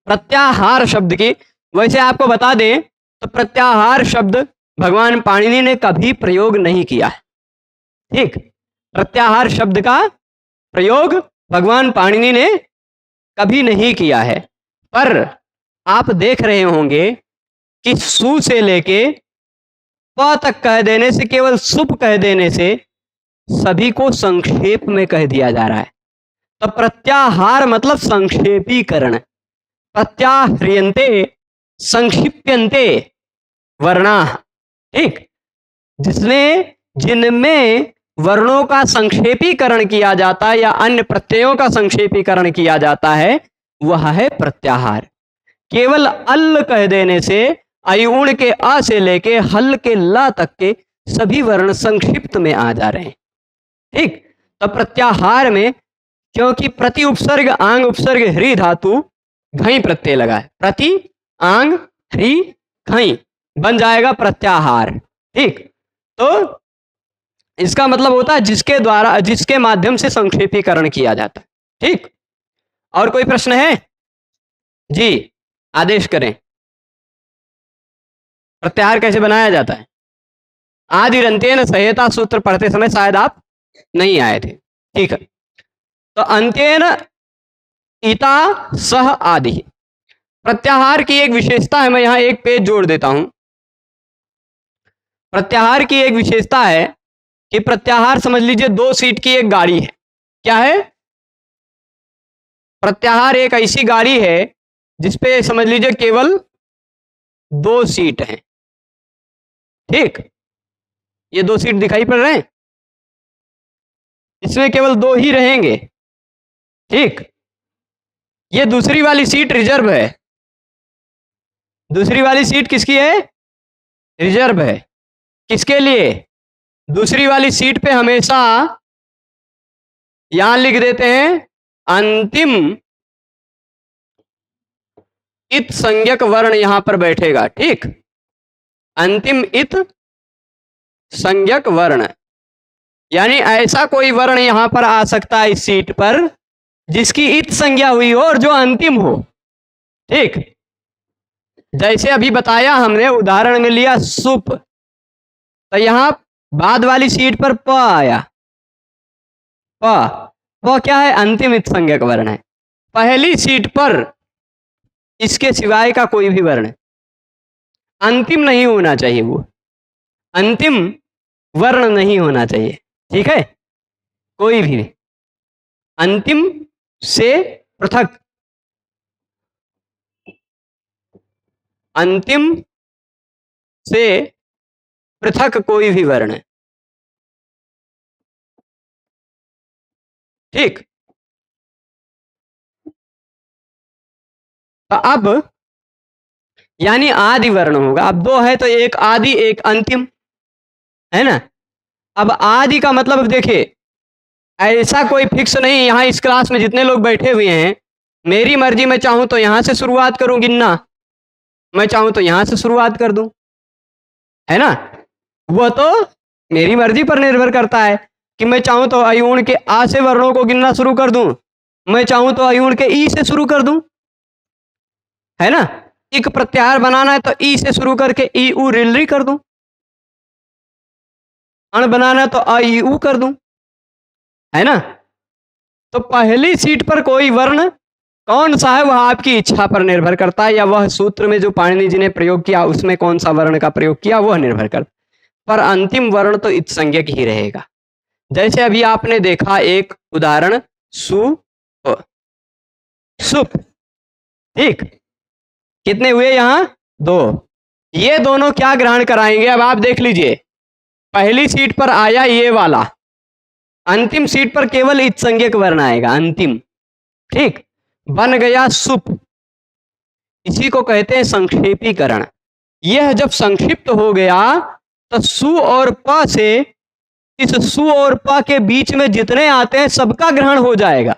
[SPEAKER 1] प्रत्याहार शब्द की, वैसे आपको बता दें तो प्रत्याहार शब्द भगवान पाणिनि ने कभी प्रयोग नहीं किया है। ठीक, प्रत्याहार शब्द का प्रयोग भगवान पाणिनि ने कभी नहीं किया है, पर आप देख रहे होंगे कि सु से लेके प तक कह देने से, केवल सुप कह देने से सभी को संक्षेप में कह दिया जा रहा है। तो प्रत्याहार मतलब संक्षेपीकरण। प्रत्याह्रियन्ते संक्षिप्यन्ते वर्णा। ठीक, जिनमें वर्णों का संक्षेपीकरण किया जाता है या अन्य प्रत्ययों का संक्षेपीकरण किया जाता है वह है प्रत्याहार। केवल अल कह देने से अयुण के अ से लेके हल के ल तक के सभी वर्ण संक्षिप्त में आ जा रहे हैं। ठीक, तो प्रत्याहार में क्योंकि प्रति उपसर्ग आंग उपसर्ग ह्री धातु घई प्रत्यय लगा है, प्रति आंग ह्री घई बन जाएगा प्रत्याहार। ठीक, तो इसका मतलब होता है जिसके माध्यम से संक्षेपीकरण किया जाता है। ठीक, और कोई प्रश्न है? जी, आदेश करें। प्रत्याहार कैसे बनाया जाता है? आदिरंत्येन संहिता सूत्र पढ़ते समय शायद आप नहीं आए थे। ठीक है, तो अंत्येन इता सह आदि। प्रत्याहार की एक विशेषता है, मैं यहां एक पेज जोड़ देता हूं। प्रत्याहार की एक विशेषता है कि प्रत्याहार समझ लीजिए 2 सीट की एक गाड़ी है। क्या है? प्रत्याहार एक ऐसी गाड़ी है जिसपे समझ लीजिए केवल 2 सीट हैं। ठीक, ये 2 सीट दिखाई पड़ रहे हैं, इसमें केवल 2 ही रहेंगे। ठीक, ये दूसरी वाली सीट रिजर्व है। दूसरी वाली सीट किसकी है? रिजर्व है। किसके लिए? दूसरी वाली सीट पे हमेशा यहां लिख देते हैं अंतिम इत संज्ञक वर्ण यहां पर बैठेगा। ठीक, अंतिम इत संज्ञक वर्ण, यानी ऐसा कोई वर्ण यहां पर आ सकता है इस सीट पर जिसकी इत संज्ञा हुई हो और जो अंतिम हो। ठीक, जैसे अभी बताया हमने, उदाहरण में लिया सुप, तो यहां बाद वाली सीट पर प आया। प क्या है? अंतिम इत संज्ञक वर्ण है। पहली सीट पर इसके सिवाय का कोई भी वर्ण अंतिम नहीं होना चाहिए, वो अंतिम वर्ण नहीं होना चाहिए। ठीक है, कोई भी अंतिम से पृथक, अंतिम से पृथक कोई भी वर्ण। ठीक, तो अब यानी आदि वर्ण होगा। अब 2 है तो एक आदि एक अंतिम, है ना। अब आदि का मतलब, अब देखिए ऐसा कोई फिक्स नहीं। यहां इस क्लास में जितने लोग बैठे हुए हैं, मेरी मर्जी, मैं चाहूं तो यहां से शुरुआत करूं गिनना, मैं चाहूं तो यहां से शुरुआत कर दूं, है ना। वो तो मेरी मर्जी पर निर्भर करता है कि मैं चाहूं तो अयुण के आ से वर्णों को गिनना शुरू कर दूं, मैं चाहूं तो अयुण के ई से शुरू कर दूं, है ना। एक प्रत्याहार बनाना है तो ई से शुरू करके ई उ रिलरी कर दूं, अण बनाना तो अ ई उ कर दूं, है ना। तो पहली सीट पर कोई वर्ण कौन सा है वह आपकी इच्छा पर निर्भर करता है, या वह सूत्र में जो पाणिनि जी ने प्रयोग किया उसमें कौन सा वर्ण का प्रयोग किया वह निर्भर करता, पर अंतिम वर्ण तो इत संज्ञक ही रहेगा। जैसे अभी आपने देखा एक उदाहरण सु सुप। ठीक, कितने हुए यहां? 2। ये दोनों क्या ग्रहण कराएंगे? अब आप देख लीजिए, पहली सीट पर आया ये वाला, अंतिम सीट पर केवल इत संज्ञक वर्ण आएगा, अंतिम। ठीक, बन गया सुप। इसी को कहते हैं संक्षेपीकरण। यह जब संक्षिप्त हो गया तो सु और प से इस सु और प के बीच में जितने आते हैं सबका ग्रहण हो जाएगा।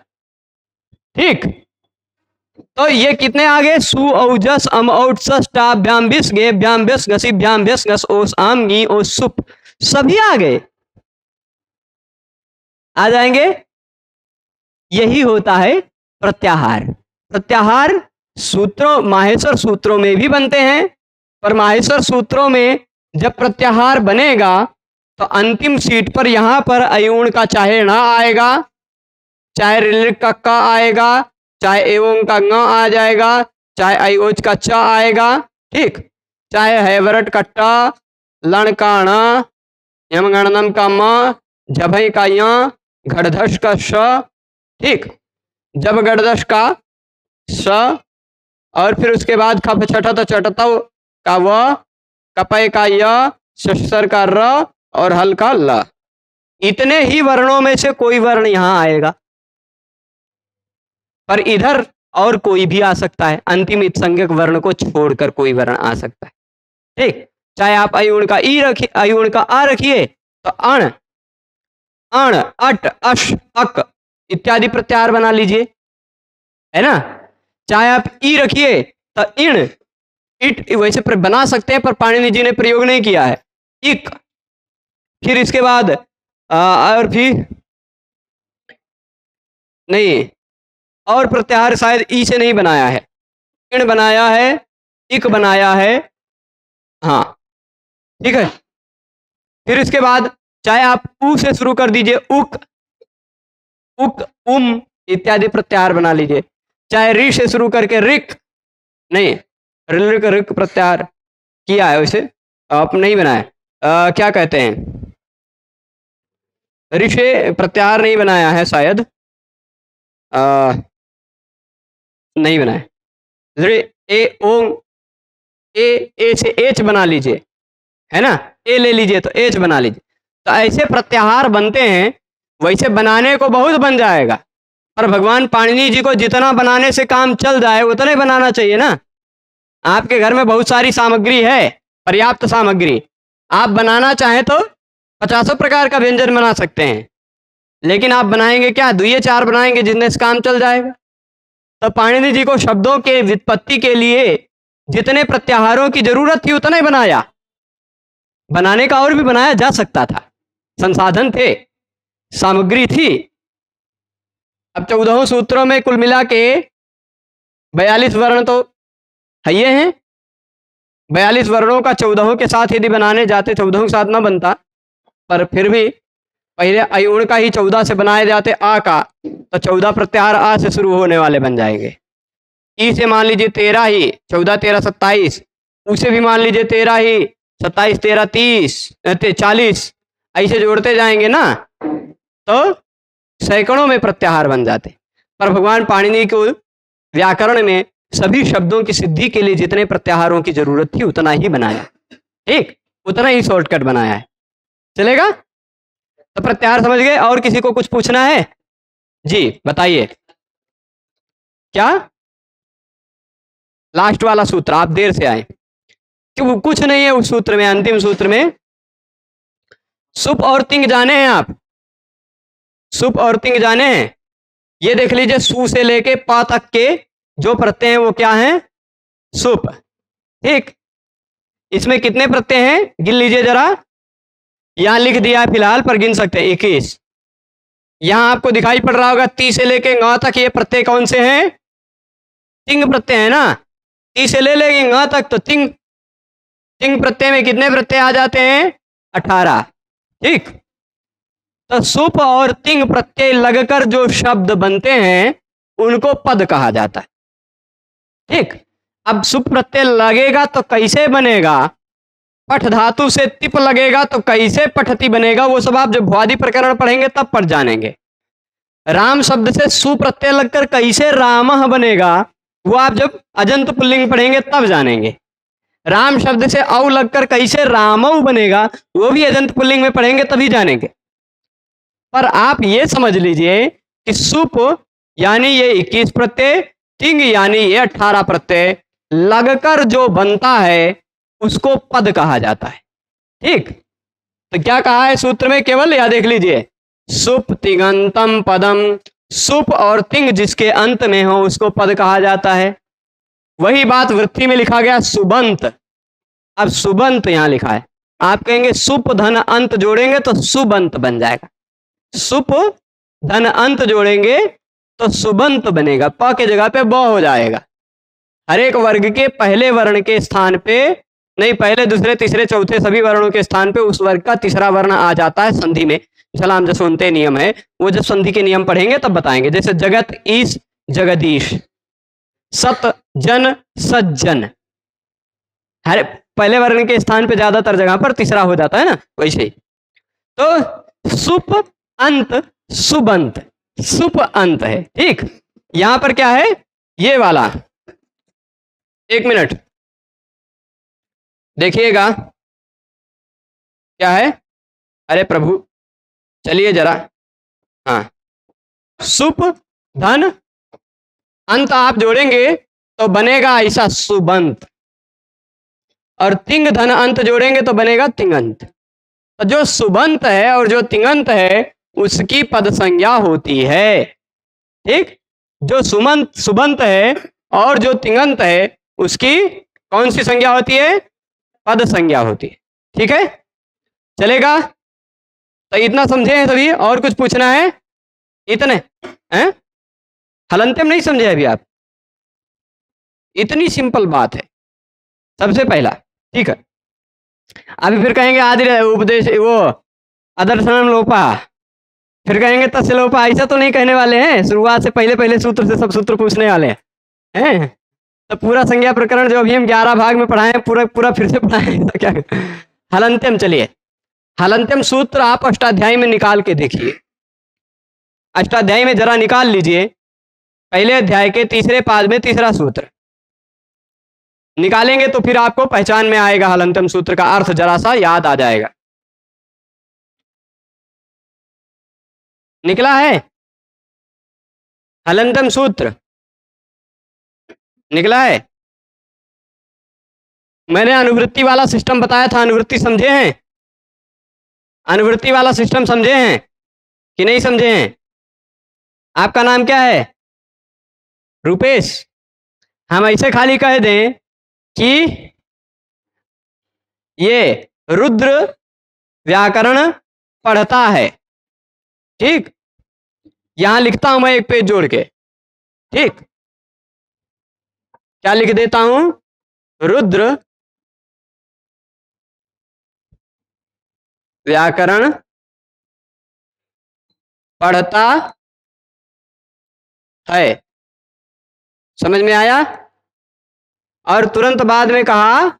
[SPEAKER 1] ठीक, तो ये कितने आ गए? सु औजस अम औट सस टा भ्याम बिस गे भ्याम बिस घसी भ्याम बिस घस ओस आम गी ओस सुप, सभी आ गए, आ जाएंगे। यही होता है प्रत्याहार। प्रत्याहार सूत्रों, माहेश्वर सूत्रों में भी बनते हैं, पर माहेश्वर सूत्रों में जब प्रत्याहार बनेगा तो अंतिम सीट पर यहां पर अयूण का चाहे ना आएगा, चाहे ऋलिक का क आएगा, चाहे एवं का ङ आ जाएगा, चाहे अयोज का च आएगा। ठीक, चाहे हैवरट का ट, लण का ण, यमगणनम का म, झभई का य, घड़धश का श। ठीक, जब गड़दश का स, और फिर उसके बाद खप छठत चटतव का व, कपय का य, शस्तर का र और हल का ल। इतने ही वर्णों में से कोई वर्ण यहां आएगा, पर इधर और कोई भी आ सकता है। अंतिम इत्संज्ञक वर्ण को छोड़कर कोई वर्ण आ सकता है। ठीक, चाहे आप अयूण का ई रखिए, अयूण का आ रखिए तो अण, अण, अट, अश, अक इत्यादि प्रत्याहार बना लीजिए, है ना। चाहे आप ई रखिए तो इण, इट वैसे बना सकते हैं, पर पाणिनि जी ने प्रयोग नहीं किया है। इक, फिर इसके बाद और भी नहीं, और प्रत्याहार शायद ई से नहीं बनाया है, इण बनाया है, इक बनाया है। हाँ, ठीक है। फिर इसके बाद चाहे आप उ से शुरू कर दीजिए, उक, उक, उम इत्यादि प्रत्याहार बना लीजिए। चाहे रि से शुरू करके रिक, नहीं, रिक रिक प्रत्याहार किया है, वैसे आप नहीं बनाया। क्या कहते हैं, रि से प्रत्याहार नहीं बनाया है शायद, नहीं बनाया। ए ओंग, ए से एच बना लीजिए, है ना, ए ले लीजिए तो एच बना लीजिए। तो ऐसे प्रत्याहार बनते हैं। वैसे बनाने को बहुत बन जाएगा, पर भगवान पाणिनि जी को जितना बनाने से काम चल जाए उतना ही बनाना चाहिए ना। आपके घर में बहुत सारी सामग्री है, पर्याप्त सामग्री, आप बनाना चाहें तो 50 प्रकार का व्यंजन बना सकते हैं, लेकिन आप बनाएंगे क्या? 2-4 बनाएंगे जितने से काम चल जाएगा। तो पाणिनि जी को शब्दों के व्युत्पत्ति के लिए जितने प्रत्याहारों की जरूरत थी उतना ही बनाया। बनाने का और भी बनाया जा सकता था, संसाधन थे, सामग्री थी। अब 14 सूत्रों में कुल मिला के 42 वर्ण तो है ये हैं। 42 वर्णों का 14 के साथ यदि बनाने जाते, 14 के साथ ना बनता, पर फिर भी पहले अयूण का ही 14 से बनाए जाते आ का, तो 14 प्रत्याहार आ से शुरू होने वाले बन जाएंगे। ई से मान लीजिए 13 ही, 14 13 27, उसे भी मान लीजिए 13 ही, 27 13 30 40, ऐसे जोड़ते जाएंगे ना तो सैकड़ों में प्रत्याहार बन जाते। पर भगवान पाणिनि को व्याकरण में सभी शब्दों की सिद्धि के लिए जितने प्रत्याहारों की जरूरत थी उतना ही बनाया। ठीक, उतना ही शॉर्टकट बनाया है, चलेगा। तो प्रत्याहार समझ गए। और किसी को कुछ पूछना है? जी बताइए। क्या लास्ट वाला सूत्र, आप देर से आए, क्यों? कुछ नहीं है उस सूत्र में, अंतिम सूत्र में सुप और तिंग जाने हैं आप? सुप और तिंग जाने हैं? ये देख लीजिए, सु से लेके पा तक के जो प्रत्यय हैं वो क्या हैं? सुप। ठीक, इसमें कितने प्रत्यय हैं गिन लीजिए जरा। यहां लिख दिया है फिलहाल, पर गिन सकते हैं 21। यहां आपको दिखाई पड़ रहा होगा ती से लेके ङ तक ये प्रत्यय कौन से हैं? तिंग प्रत्यय है ना। ती से ले लेंगे ङ तक तो तिंग, तिंग प्रत्यय में कितने प्रत्यय आ जाते हैं? 18। ठीक, तो सुप और तिंग प्रत्यय लगकर जो शब्द बनते हैं उनको पद कहा जाता है। ठीक, अब सुप प्रत्यय लगेगा तो कैसे बनेगा? पठ धातु से तिप लगेगा तो कैसे पठती बनेगा? वो सब आप जब भ्वादि प्रकरण पढ़ेंगे तब पढ़ जानेंगे। राम शब्द से सु प्रत्यय लगकर कैसे रामः बनेगा वो आप जब अजंत पुल्लिंग पढ़ेंगे तब जानेंगे। राम शब्द से औ लगकर कैसे रामऊ बनेगा वो भी अजंत पुल्लिंग में पढ़ेंगे तभी जानेंगे। पर आप ये समझ लीजिए कि सुप यानी ये 21 प्रत्यय, तिंग यानी ये 18 प्रत्यय लगकर जो बनता है उसको पद कहा जाता है। ठीक, तो क्या कहा है सूत्र में केवल, या देख लीजिए, सुप तिङंतम पदम, सुप और तिंग जिसके अंत में हो उसको पद कहा जाता है। वही बात वृत्ति में लिखा गया सुबंत। अब सुबंत यहां लिखा है, आप कहेंगे सुप धन अंत जोड़ेंगे तो सुबंत बन जाएगा, सुप धन अंत जोड़ेंगे तो सुबंत बनेगा, प के जगह पे ब हो जाएगा। हर एक वर्ग के पहले वर्ण के स्थान पे, नहीं पहले दूसरे तीसरे चौथे सभी वर्णों के स्थान पे उस वर्ग का तीसरा वर्ण आ जाता है संधि में। सलाम जसवंते नियम है, वो जब संधि के नियम पढ़ेंगे तब बताएंगे। जैसे जगत ईश जगदीश, सत जन सज्जन, हर पहले वर्ण के स्थान पे ज्यादातर जगह पर तीसरा हो जाता है ना, वैसे ही। तो सुप अंत सुबंत, सुप अंत है। ठीक, यहां पर क्या है ये वाला, एक मिनट देखिएगा क्या है, अरे प्रभु चलिए जरा, हाँ, सुप धन अंत आप जोड़ेंगे तो बनेगा ऐसा सुबंत, और तिंग धन अंत जोड़ेंगे तो बनेगा तिङंत। तो जो सुबंत है और जो तिङंत है उसकी पद संज्ञा होती है। ठीक, जो सुबंत है और जो तिङंत है उसकी कौन सी संज्ञा होती है, पद संज्ञा होती है। ठीक है, चलेगा, तो इतना समझे हैं सभी, और कुछ पूछना है? इतने हैं, हलंत्यम नहीं समझे अभी आप, इतनी सिंपल बात है सबसे पहला। ठीक है, अभी फिर कहेंगे आदि उपदेश वो अदर्शनम लोपा, फिर कहेंगे तस्य लोपा, ऐसा तो नहीं कहने वाले हैं, शुरुआत से पहले पहले सूत्र से सब सूत्र पूछने वाले हैं। तो पूरा संज्ञा प्रकरण जो अभी हम 11 भाग में पढ़ाए पूरा फिर से पढ़ाए तो क्या। हलंत्यम, चलिए हलंत्यम सूत्र आप अष्टाध्यायी में निकाल के देखिए, अष्टाध्यायी में जरा निकाल लीजिए, पहले अध्याय के तीसरे पाद में तीसरा सूत्र निकालेंगे तो फिर आपको पहचान में आएगा, हलंत्यम सूत्र का अर्थ जरा सा याद आ जाएगा। निकला है हलंत्यम सूत्र, निकला है। मैंने अनुवृत्ति वाला सिस्टम बताया था, अनुवृत्ति समझे हैं, अनुवृत्ति वाला सिस्टम समझे हैं कि नहीं समझे हैं? आपका नाम क्या है? रुपेश। हम ऐसे खाली कह दें कि ये रुद्र व्याकरण पढ़ता है। ठीक, यहां लिखता हूं मैं एक पेज जोड़ के। ठीक, क्या लिख देता हूं? रुद्र व्याकरण पढ़ता है। समझ में आया? और तुरंत बाद में कहा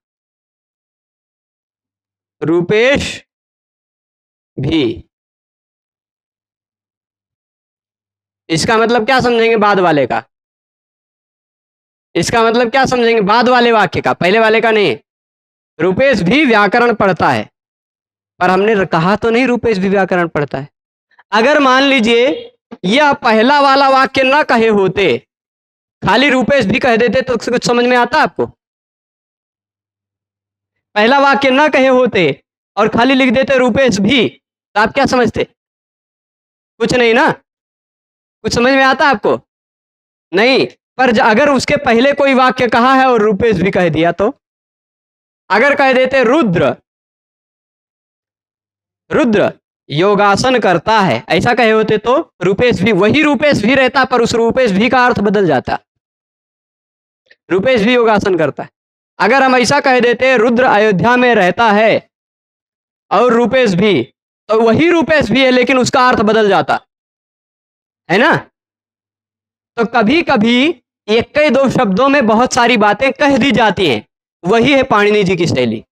[SPEAKER 1] रूपेश भी। इसका मतलब क्या समझेंगे बाद वाले का? इसका मतलब क्या समझेंगे बाद वाले वाक्य का, पहले वाले का नहीं। रूपेश भी व्याकरण पढ़ता है, पर हमने कहा तो नहीं रूपेश भी व्याकरण पढ़ता है। अगर मान लीजिए यह पहला वाला वाक्य ना कहे होते, खाली रूपेश भी कह देते तो कुछ समझ में आता आपको? पहला वाक्य ना कहे होते और खाली लिख देते रूपेश भी, तो आप क्या समझते? कुछ नहीं ना, कुछ समझ में आता आपको? नहीं। पर अगर उसके पहले कोई वाक्य कहा है और रूपेश भी कह दिया तो, अगर कह देते रुद्र रुद्र योगासन करता है, ऐसा कहे होते तो रूपेश भी, वही रूपेश भी रहता, पर उस रूपेश भी का अर्थ बदल जाता। रूपेश भी योगासन करता है। अगर हम ऐसा कह देते रुद्र अयोध्या में रहता है और रूपेश भी, तो वही रूपेश भी है लेकिन उसका अर्थ बदल जाता है ना। तो कभी कभी एक ही दो शब्दों में बहुत सारी बातें कह दी जाती हैं, वही है पाणिनि जी की शैली।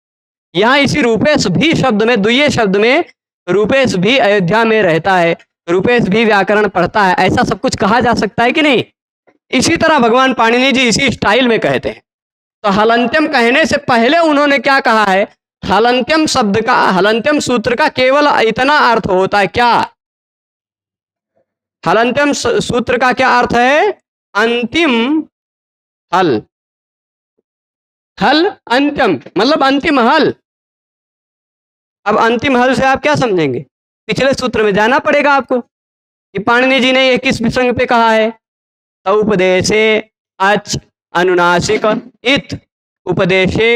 [SPEAKER 1] यहां इसी रूपेश भी शब्द में, द्वितीय शब्द में रूपेश भी अयोध्या में रहता है, रूपेश भी व्याकरण पढ़ता है, ऐसा सब कुछ कहा जा सकता है कि नहीं? इसी तरह भगवान पाणिनि जी इसी स्टाइल में कहते हैं। तो हलंत्यम कहने से पहले उन्होंने क्या कहा है? हलंत्यम शब्द का, हलंत्यम सूत्र का केवल इतना अर्थ होता है क्या? हलंत्यम सूत्र का क्या अर्थ है? अंतिम हल। हल अंत्यम मतलब अंतिम हल। अब अंतिम हल से आप क्या समझेंगे? पिछले सूत्र में जाना पड़ेगा आपको कि पाणिनि जी ने ये किस विसंग पे कहा है। तो उपदेशे अच अनुनासिक इत, उपदेशे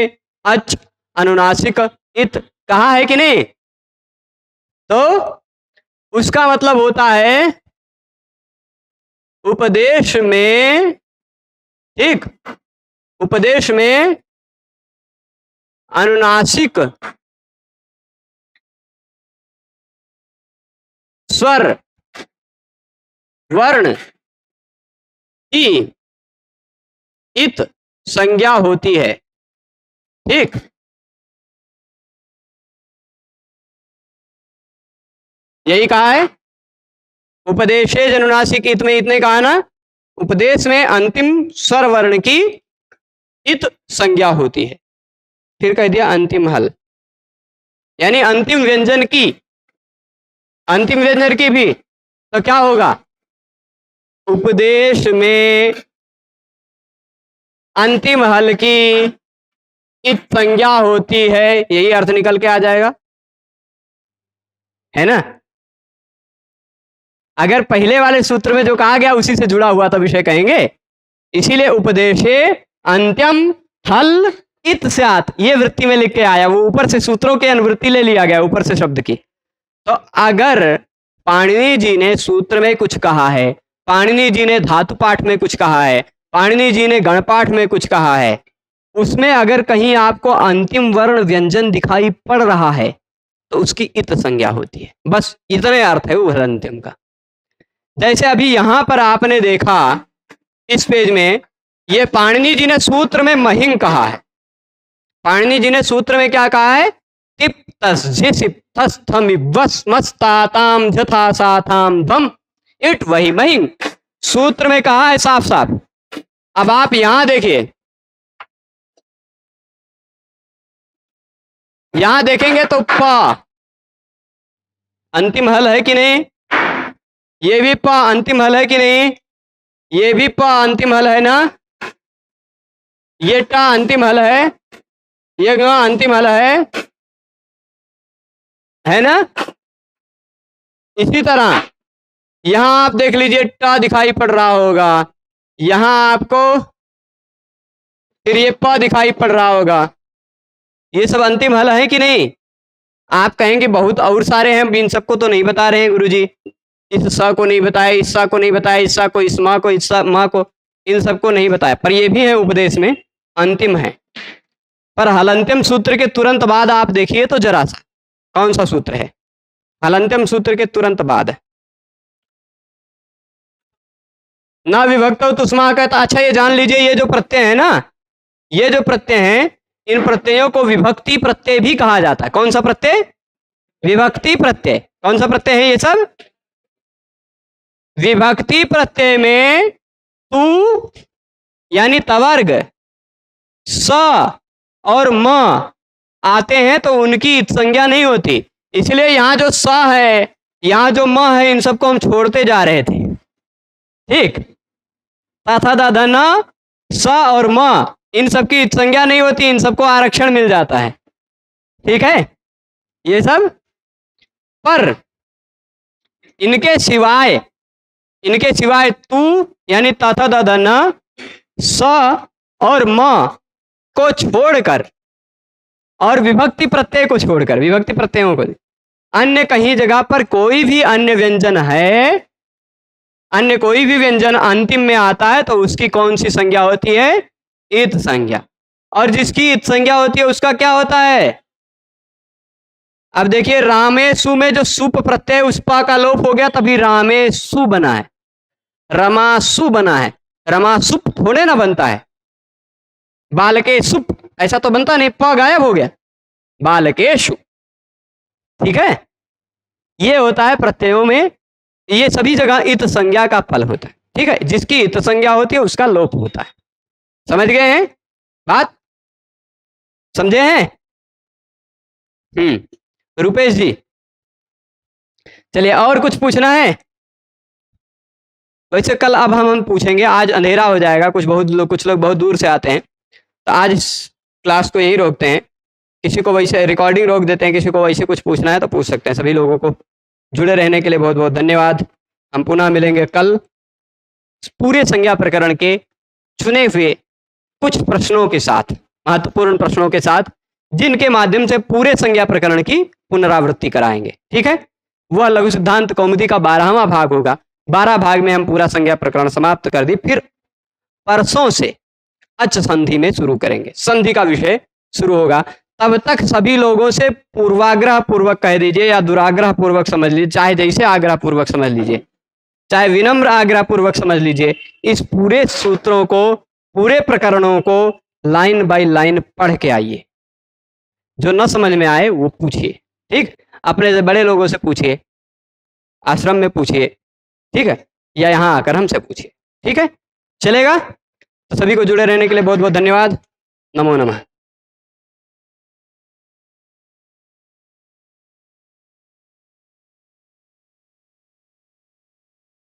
[SPEAKER 1] अच अनुनासिक इत कहा है कि नहीं? तो उसका मतलब होता है उपदेश में, ठीक, उपदेश में अनुनासिक स्वर वर्ण की इत संज्ञा होती है। ठीक, यही कहा है। उपदेशे अनुनासिक इत में इतने कहा ना, उपदेश में अंतिम स्वर वर्ण की इत संज्ञा होती है। फिर कह दिया अंतिम हल, यानी अंतिम व्यंजन की, अंतिम व्यंजन की भी। तो क्या होगा? उपदेश में अंतिम हल की इत संज्ञा होती है, यही अर्थ निकल के आ जाएगा, है ना। अगर पहले वाले सूत्र में जो कहा गया उसी से जुड़ा हुआ तो विषय कहेंगे। इसीलिए उपदेशे अंत्यम हल इत स्यात्, ये वृत्ति में लिख के आया, वो ऊपर से सूत्रों की अनुवृत्ति ले लिया गया ऊपर से शब्द की। तो अगर पाणिनि जी ने सूत्र में कुछ कहा है, पाणिनि जी ने धातु पाठ में कुछ कहा है, पाणिनि जी ने गणपाठ में कुछ कहा है, उसमें अगर कहीं आपको अंतिम वर्ण व्यंजन दिखाई पड़ रहा है तो उसकी इत संज्ञा होती है। बस इतने अर्थ है वो अंतिम का। जैसे अभी यहां पर आपने देखा इस पेज में, ये पाणिनि जी ने सूत्र में महिंग कहा है। पाणिनि जी ने सूत्र में क्या कहा है? तिप्तस झिसिप्तस्थम इवस् मस्ताताम जथा साथाम धम इट, वही महिंग सूत्र में कहा है साफ साफ। अब आप यहां देखिए, यहां देखेंगे तो प अंतिम हल है कि नहीं? ये भी प अंतिम हल है कि नहीं? ये भी प अंतिम हल है ना? ये टा अंतिम हल है, ये ग अंतिम हल है ना। इसी तरह यहां आप देख लीजिए, टा दिखाई पड़ रहा होगा, यहां आपको फिर ये प दिखाई पड़ रहा होगा। ये सब अंतिम हल है कि नहीं? आप कहेंगे बहुत और सारे हैं, इन सबको तो नहीं बता रहे हैं गुरुजी, इस स को नहीं बताया, इस सा को नहीं बताया, इस सा को, इस माँ को, इस माँ को, इन सबको नहीं बताया, पर ये भी है उपदेश में अंतिम है। पर हलंत्यम सूत्र के तुरंत बाद आप देखिए तो जरा सा, कौन सा सूत्र है? हलंत्यम सूत्र के तुरंत बाद ना विभक्त तुष्मा कहता। अच्छा ये जान लीजिए, ये जो प्रत्यय है ना, ये जो प्रत्यय हैं, इन प्रत्ययों को विभक्ति प्रत्यय भी कहा जाता है। कौन सा प्रत्यय? विभक्ति प्रत्यय। कौन सा प्रत्यय है ये सब? विभक्ति प्रत्यय में तू यानी तवर्ग, स और म आते हैं तो उनकी संज्ञा नहीं होती। इसलिए यहां जो स है, यहां जो म है, इन सबको हम छोड़ते जा रहे थे। ठीक, तथा दाधन स और म, इन सबकी संज्ञा नहीं होती, इन सबको आरक्षण मिल जाता है। ठीक है, ये सब। पर इनके सिवाय तू यानी तथा दाधन स और म को छोड़कर और विभक्ति प्रत्यय को छोड़कर, विभक्ति प्रत्ययों को, अन्य कहीं जगह पर कोई भी अन्य व्यंजन है, अन्य कोई भी व्यंजन अंतिम में आता है तो उसकी कौन सी संज्ञा होती है? इत संज्ञा। और जिसकी इत संज्ञा होती है उसका क्या होता है? अब देखिए, रामेशु में जो सुप प्रत्यय उस पा का लोप हो गया, तभी रामेशु बना है, रमासु बना है। रमासुप थोड़े ना बनता है, बालकेशुप ऐसा तो बनता नहीं, प गायब हो गया, बालकेशु। ठीक है, ये होता है प्रत्ययों में, ये सभी जगह इत संज्ञा का फल होता है। ठीक है, जिसकी इत संज्ञा होती है उसका लोप होता है। समझ गए हैं बात? समझे हैं? रुपेश जी, चलिए और कुछ पूछना है? वैसे कल अब हम पूछेंगे, आज अंधेरा हो जाएगा, कुछ लोग बहुत दूर से आते हैं, तो आज इस क्लास को यहीं रोकते हैं। किसी को वैसे रिकॉर्डिंग रोक देते हैं, किसी को वैसे कुछ पूछना है तो पूछ सकते हैं। सभी लोगों को जुड़े रहने के लिए बहुत बहुत धन्यवाद। हम पुनः मिलेंगे कल पूरे संज्ञा प्रकरण के चुने हुए कुछ प्रश्नों के साथ, महत्वपूर्ण प्रश्नों के साथ, जिनके माध्यम से पूरे संज्ञा प्रकरण की पुनरावृत्ति कराएंगे। ठीक है, वह लघु सिद्धांत कौमुदी का 12वां भाग होगा। 12 भाग में हम पूरा संज्ञा प्रकरण समाप्त कर दी। फिर परसों से अच संधि में शुरू करेंगे, संधि का विषय शुरू होगा। तब तक सभी लोगों से पूर्वाग्रह पूर्वक कह दीजिए या दुराग्रह पूर्वक समझ लीजिए, चाहे जैसे आग्रह पूर्वक समझ लीजिए, चाहे विनम्र आग्रह पूर्वक समझ लीजिए, इस पूरे सूत्रों को, पूरे प्रकरणों को लाइन बाय लाइन पढ़ के आइए। जो न समझ में आए वो पूछिए। ठीक, अपने से बड़े लोगों से पूछिए, आश्रम में पूछिए, ठीक है, या यहाँ आकर हमसे पूछिए। ठीक है, चलेगा? तो सभी को जुड़े रहने के लिए बहुत बहुत धन्यवाद। नमो नमः।